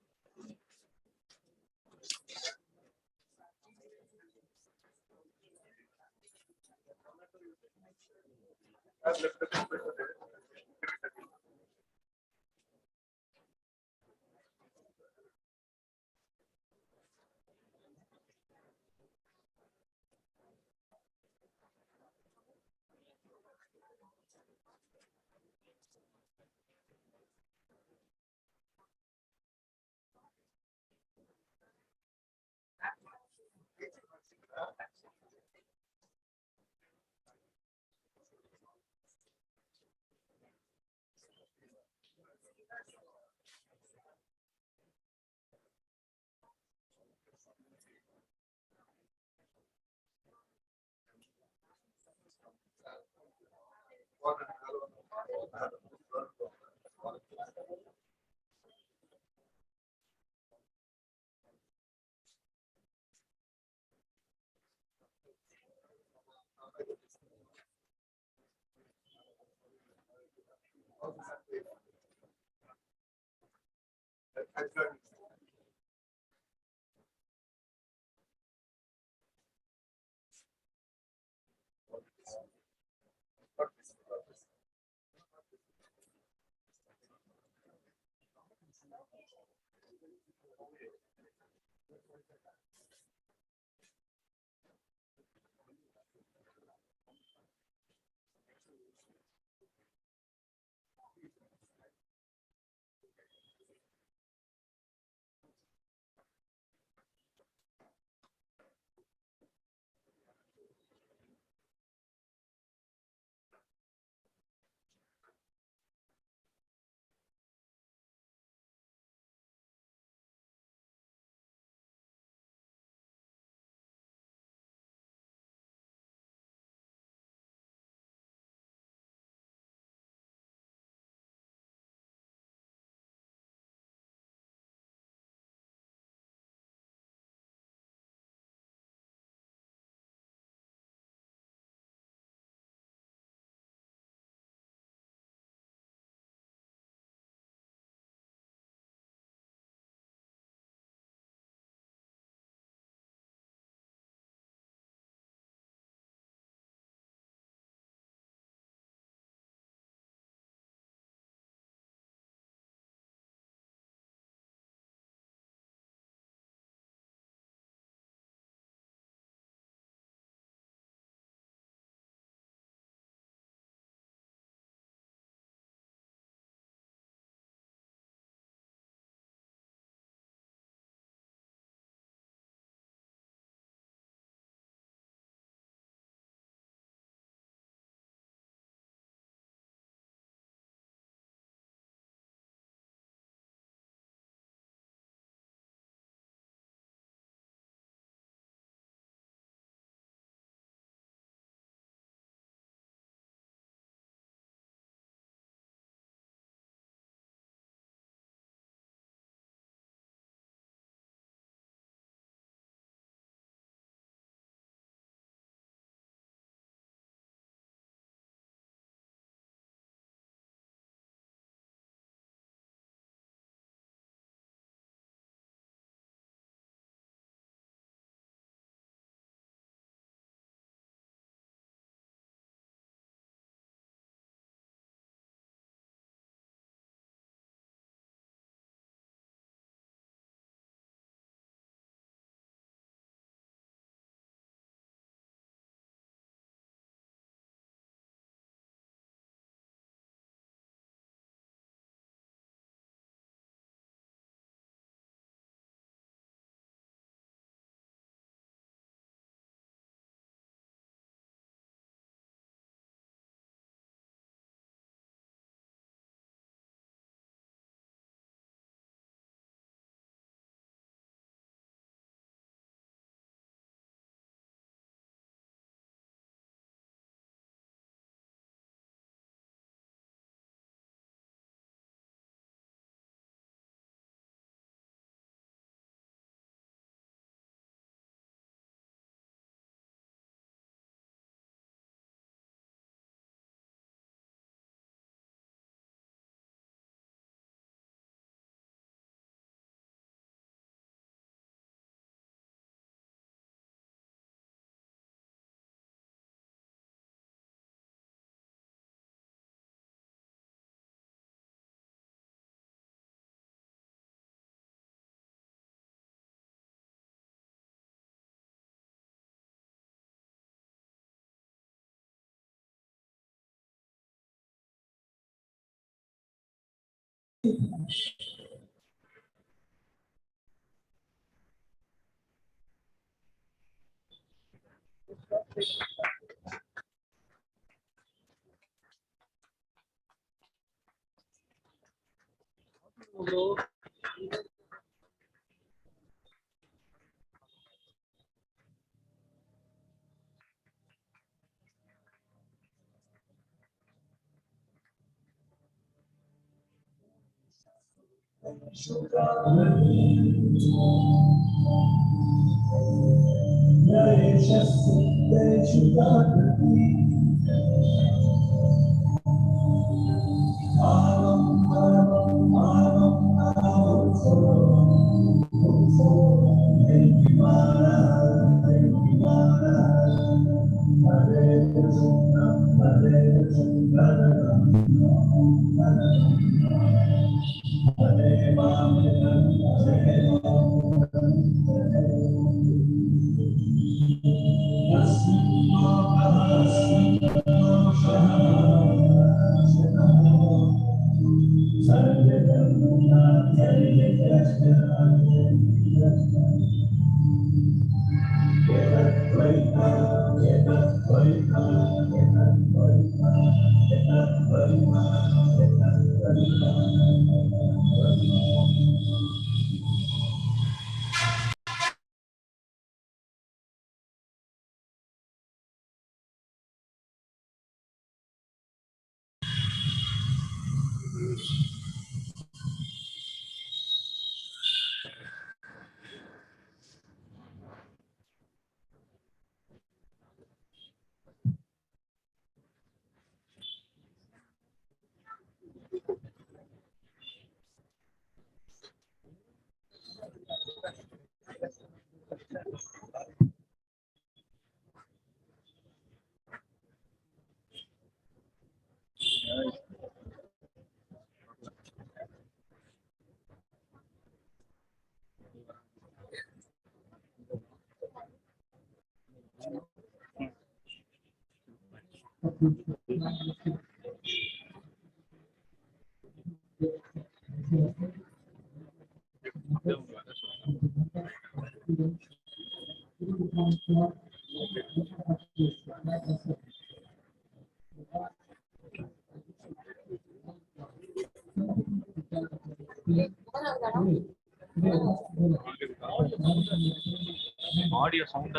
Audio sound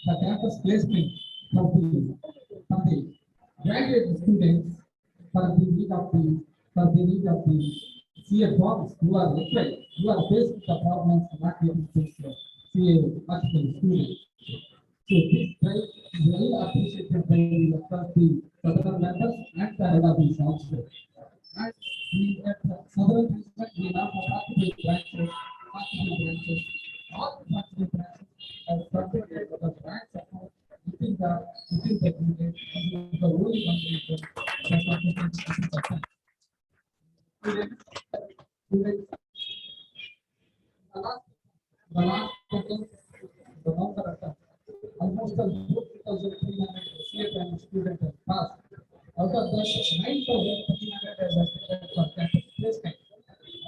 the campus placement for the graduate students for the need of the CA forms who are required, who are faced with the problems not getting faced CA article students. So this drive is very appreciated by the Southern members and the head office also. And we at Southern District, we now have multiple branches, all the multiple branches have contributed to the grant support within the unit, and the only one region that contributes. Students, the last total, the number of almost 2,300 CFM students have passed. Out of that, 9,300 has accepted for campus placement.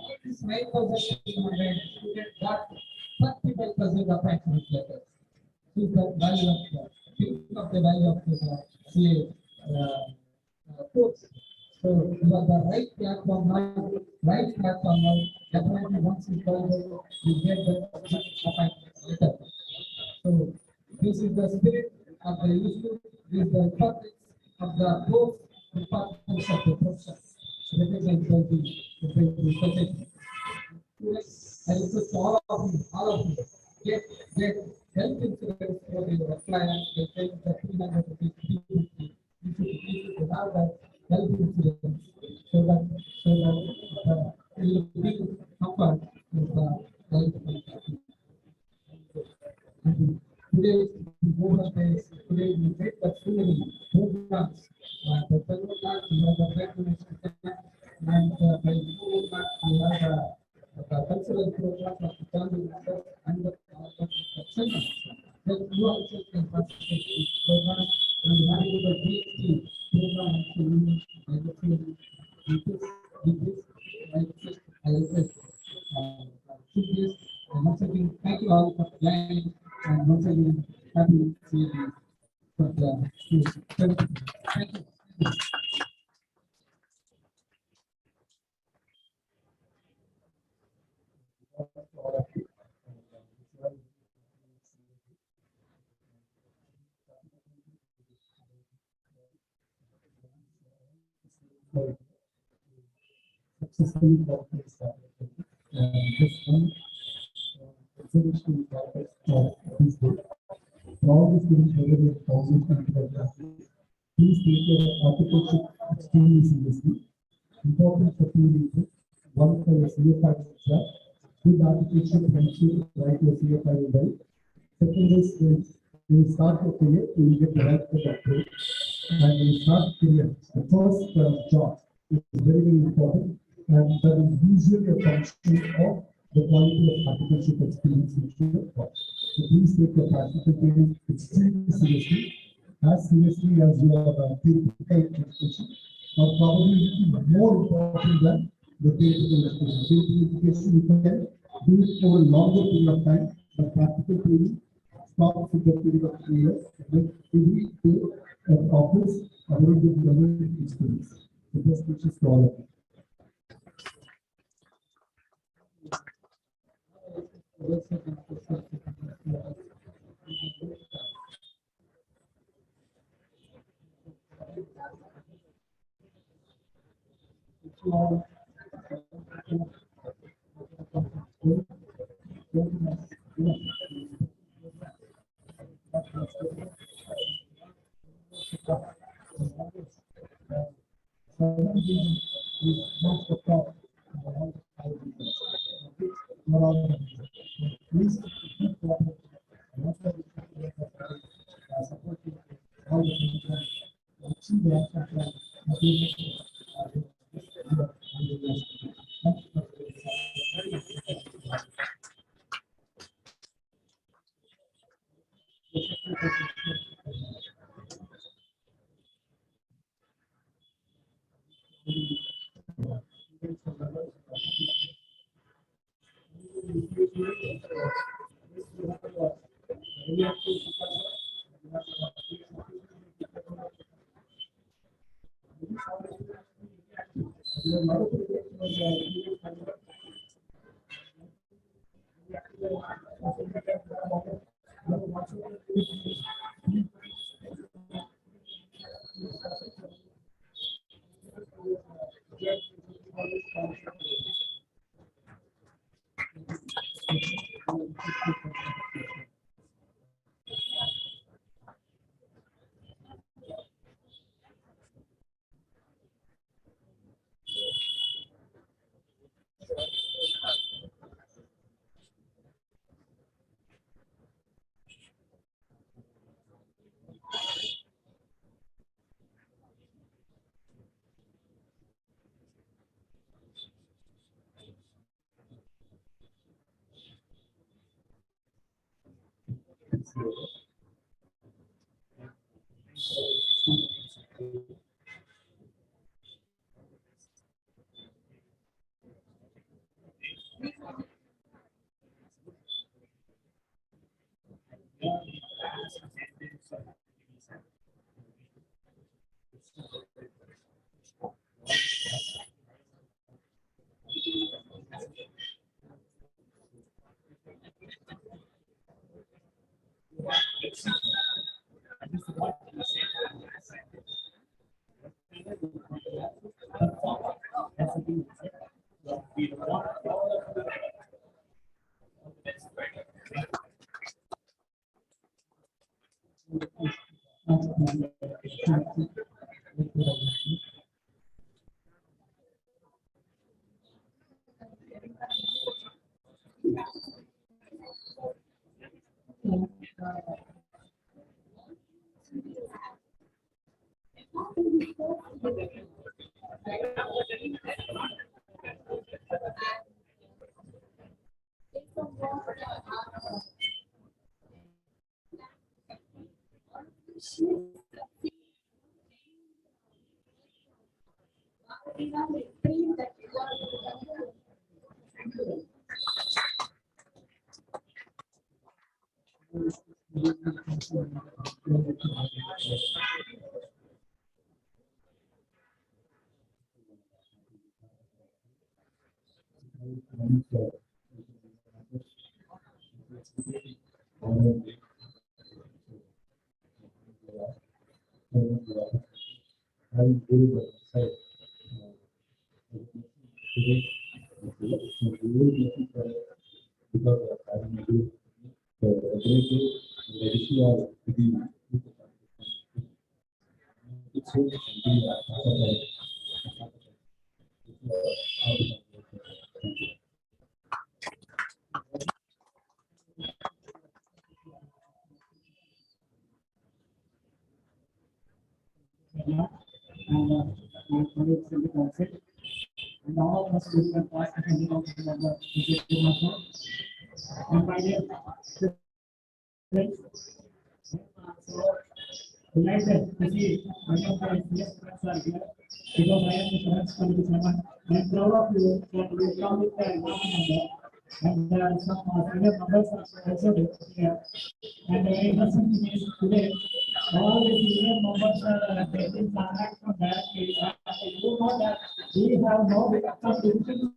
All these 9,300 students got 35% of academic letters. Think of the value of the CA course. So you are the right platform now, definitely once you call them, you get the appointment letter. So this is the spirit of the issue, this is the purpose of the course, the purpose of the process. Represent the Students, I request all of you, get health insurance for your client. They pay the 300 rupees, 350. You should have that health insurance so that you will be comfort with the health. Today, Women's Day, today we take the so many programs, the fellow class, we have the graduates, and by school class, we have the cultural programs of the family members and the children. Then you also can participate in this program and having the PhD program actually, I would say, I request, once again, thank you all for joining, and once again, happy to see you for the thank you. Thank you. Successfully completed this one exhibition topics for this day. For all the students whether they are thousands and please take your articuleship extremely seriously. Important for two reasons. One, for your CFI exam. Good articuleship helps you to write your CFI well. Second is when you start your career, you will get the right for that grade. And when you start career, the first job is very, very important. And that is usually a function of the quality of articuleship experience which you have got. So please take your practical training extremely seriously, as seriously as your theoretical education, or probably even more important than the theoretical education. Theoretical education you can do it for a longer period of time, but practical training stops with the period of 3 years. With every day at office, a very good learning experience. The best wishes to all of you. Please keep walking. And all of us will be part attending of the Vijaykumar. And my dear friends, so delighted to see many of my yes friends are here because I am the friends 27. I am proud of you that you come with the number and there are some senior members are also here. And the very interesting thing is today all the senior members are taking contact from directly. You know that we have no difficulty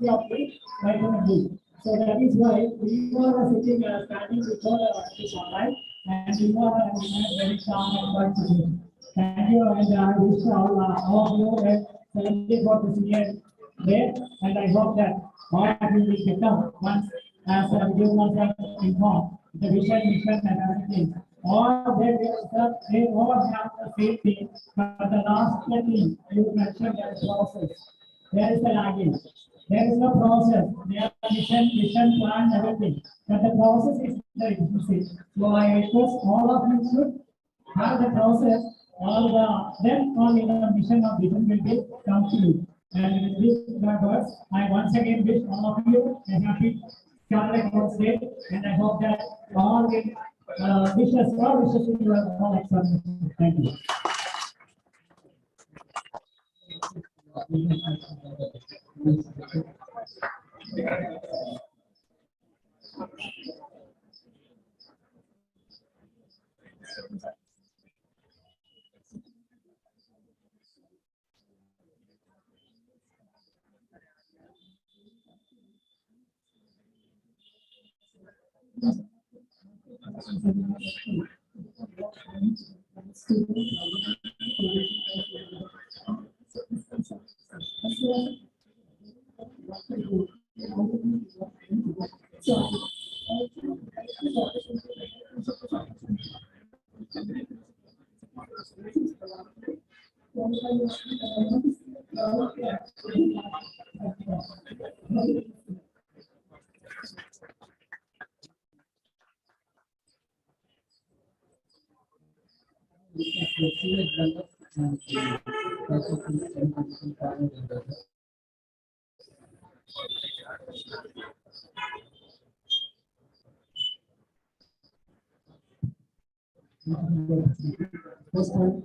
of the vitamin. So that is why we are sitting standing before this online and we are very calm and quiet. Thank you and I wish all of you a celebrate for the senior day and I hope that all of you will become once as Vijaykumar informed the vision, mission and everything. All they all have the same thing, but the last thing you mentioned as process. There is a lagging. There is no process. There are mission, plan, everything. But the process is the difficult. So I request all of you should have the process, all then only the mission of vision will be complete. And with these words, I once again wish all of you a happy Charlie Day, and I hope that all will wishes to your all examination. Thank you. First time,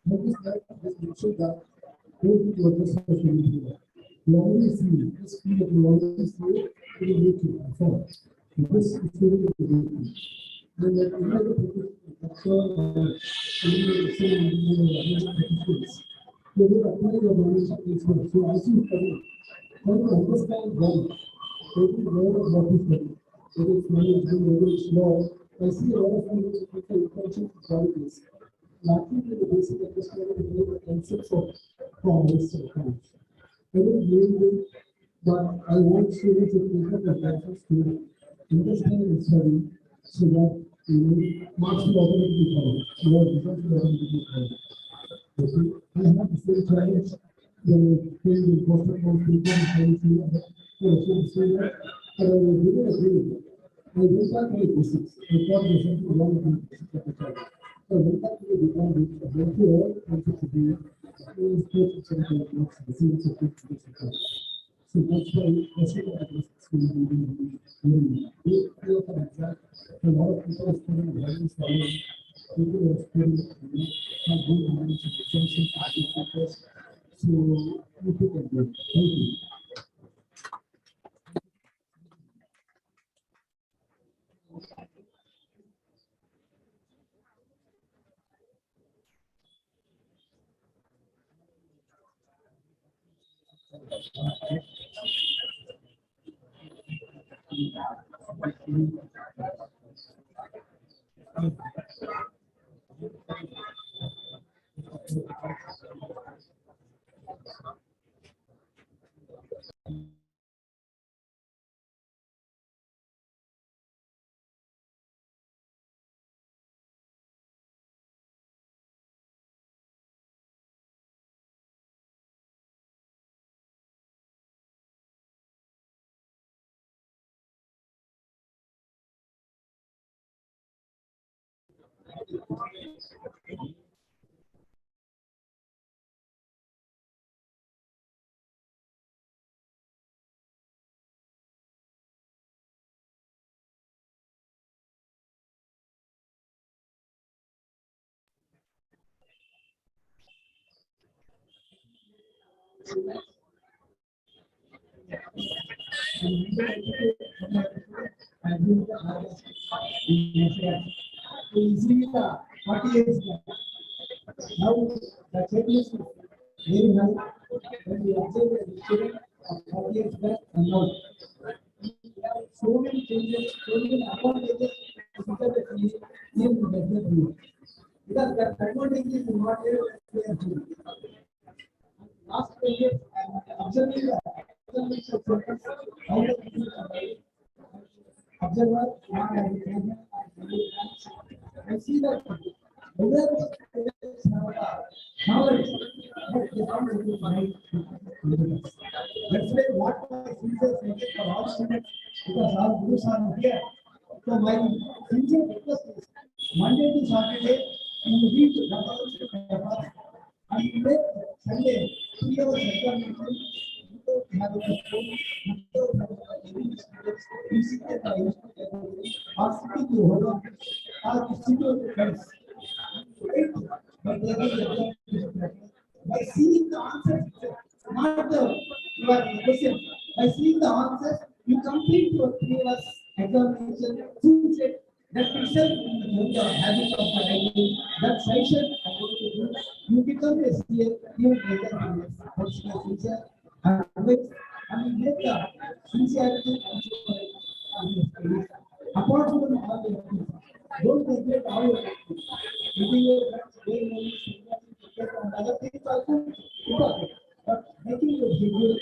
notice that this mentioned that don't do what this social media. You always see this field you always see it will make you perform. This is really good. Then that another people so you will apply your knowledge is good. So as you study, try to understand well, taking more of what is study. Whether it's management, whether it's law, I see a lot of people attention to qualities. Lacking in the basic understanding of the concepts of promise and accounts. I don't blame them, but I want students to take up the practice to understand and study so that marks will automatically come. Your results will automatically come. I have the same challenge. The thing with post on people and policy, but I will give it a grade. I do not make basics. I thought there's something wrong with the basics of the child. So when that will become when you all want to be is good to the same subject. So that's why I say that it's going to be a lot of people are studying values, people are So, if you can do it. Thank you. What is now the checklist is very high when we observe the student of 40 years back and now. So many changes, so many advantages because that advantage is not there. Last 10 years, I'm observing the observation of focus, how the people are observer, I see that whether knowledge, but they don't have to mind. That's why what my sincere thank for all students, because all gurus are here. So my sincere request is Monday to Saturday, you read the Bible and you make Sunday 3 hours examination. Have a phone, by seeing the answers, not the your question. By seeing the answers, you complete your previous examination. That itself is the habit of the writing. That session, you become a CA, you later that's the future. And make the sincerity apart from all the things. Don't neglect all your things. Giving your friends very many and other things also important. But making your behavior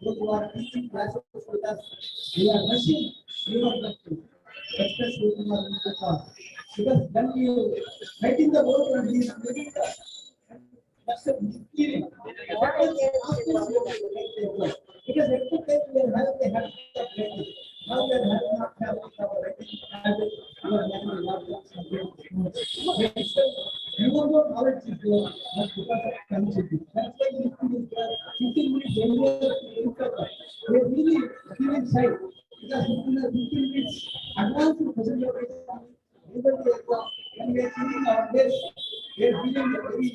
those who are teaching classes with us, we are rushing, you are rushing. Express Vijaykumar in the class. Because when you writing the word and he is reading the that's a feeling. Because every time we are having a habit of writing. Now we are having not having our writing habit, we are having a lot of you don't know knowledge is there, but because of connectivity. That's why you need to 15 minutes earlier. We are really feeling shy. Because 15 minutes advance to present your exam. Even when we are feeling our best, we are feeling very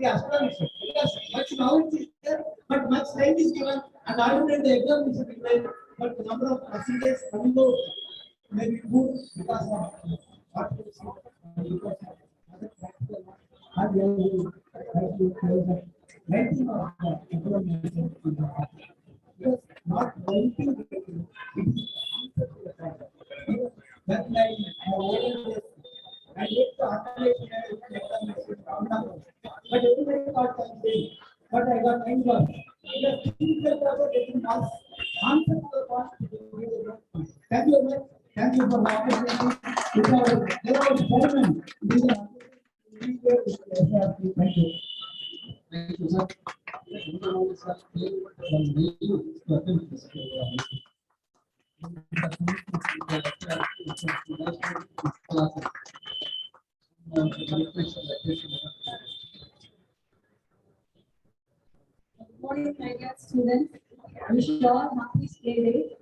astonished. Because much knowledge is there, but much time is given, and already the exam is declared, but the number of percentages coming out may be good because of what we see, because of other practical. And we have to close the writing of the examination. Because not writing, it is answer to the problem. That like I need to automation but everybody thought something. But I got 9 marks. Because things that are getting marks, answer to the point. Thank you very much. Thank you for the opportunity. There was chairman. Thank you. Thank you, sir. Good morning, my dear students. Wish you all happy Day.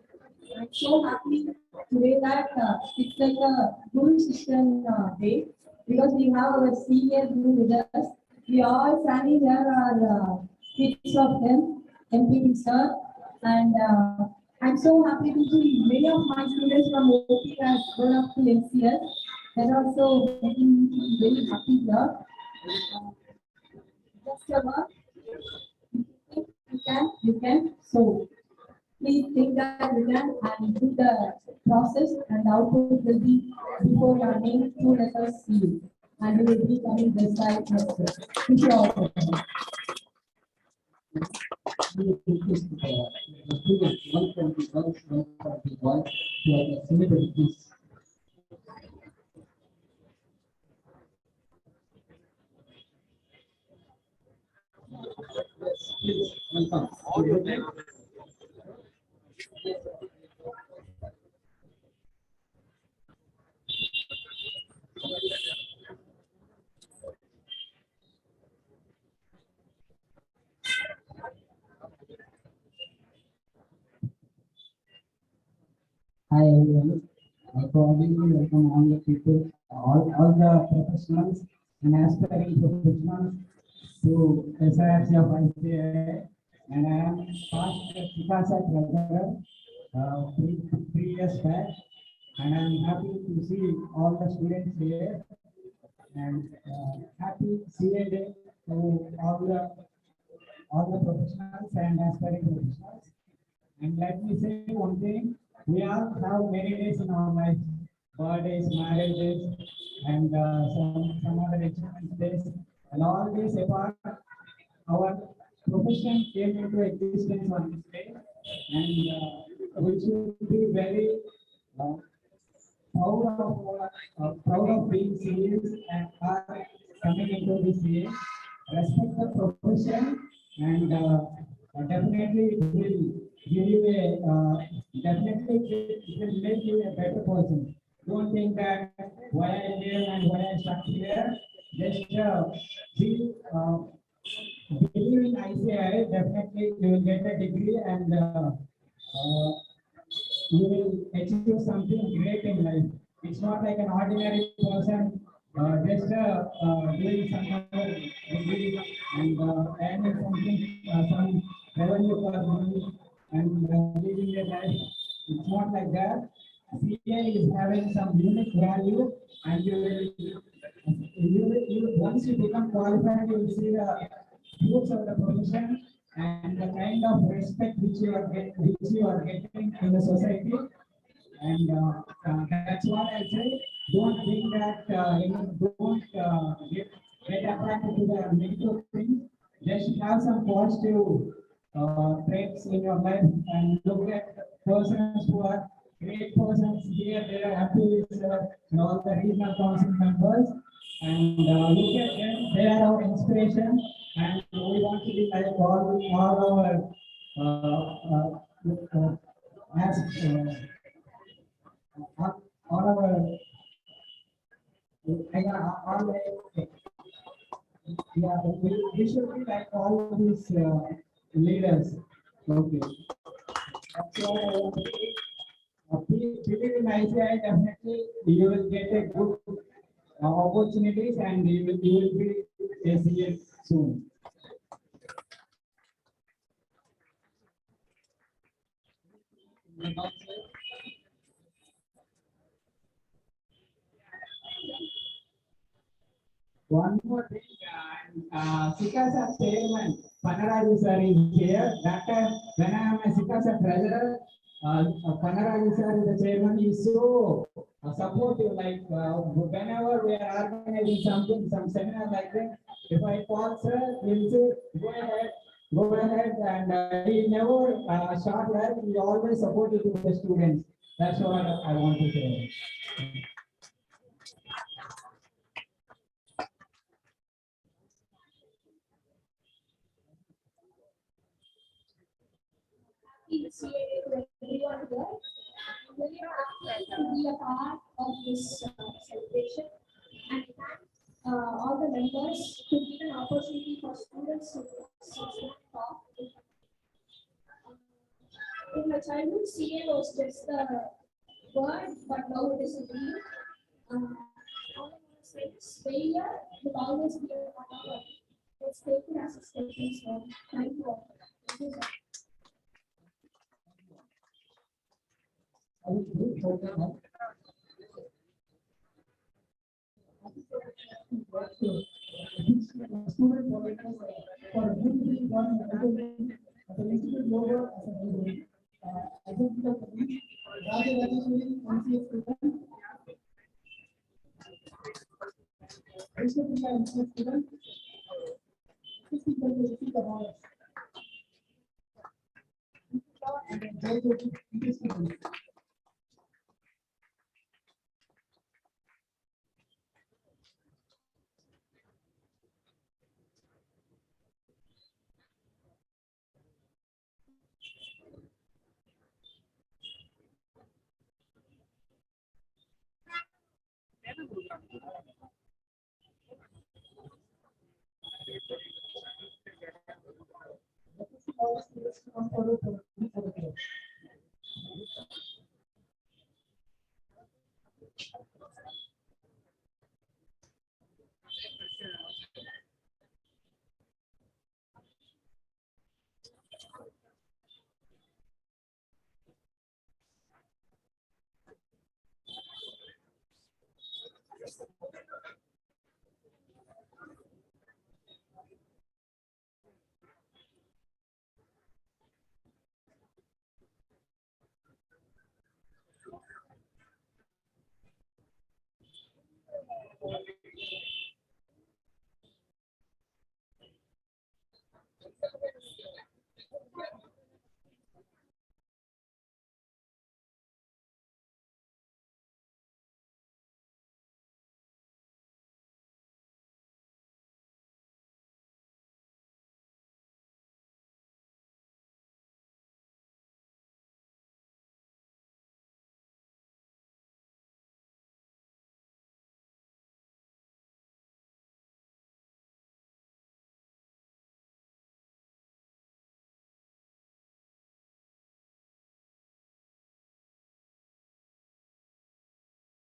I'm so happy today that it's like a guru system day because we have our senior guru with us. We all standing here are kids of him, MPP sir, and I'm so happy to see many of my students from OP has grown up to MCS. That also making me very happy here. Just a word. You can. So please think that you can and do the process and the output will be before your name 2 letters C. And you will be coming this side next year. Wish you all the best. Hi everyone. I cordially welcome all the people, all the professionals and aspiring professionals to SIRC of ICAI. And I am past Sikasa treasurer 3 years back. And I am happy to see all the students here. And happy CA Day to all the professionals and aspiring professionals. And let me say one thing, we all have many days in our life, birthdays, marriages, and some other achievement days. And all these apart, our profession came into existence on this day. And we should be very proud of being CAs and are coming into this year. Respect the profession and definitely it will give you a definitely it will make you a better person. Don't think that why I came and why I stuck here. Just be believe in ICAI. Definitely you will get a degree and you will achieve something great in life. It's not like an ordinary person just doing some other degree and earning something, some revenue for money and living their life. It's not like that. CA is having some unique value, and once you become qualified, you will see the fruits of the profession and the kind of respect which you are getting in the society. And that's what I say. Don't think that don't get attracted to the negative things. Just have some positive traits in your life and look at persons who are great persons here. They are happy with all the regional council members and look at them. They are our inspiration, and we want to be like all our as all our yeah, we should be like all these leaders. Okay. That's what I want to say. Believe in ICAI, definitely you will get a good opportunities and you will be a CA soon. One more thing, Sikasa chairman, Panaraju sir is here. That time when I am a Sikasa treasurer, Panaraju sir is the chairman. He is so supportive. Like whenever we are organizing something, some seminar like that, if I call sir, he will say, go ahead, and he never short word. He always supportive to the students. That's what I want to say. CA to everyone here. I'm really happy to be a part of this celebration and thank all the members to give an opportunity for students to talk. In my childhood CA was just the word, but now it is a real. All I want to say is failure will always be a part of it. Let's take it as a stepping stone. Thank you all. Thank you, sir. I will do it for them. Student volunteers for a beautifully done at the institute logo as a student. I think the Rajajeshwari NCS student. Recently, I'm a student. 60 people will see the honors. And then they will be students. All students come forward for the photo.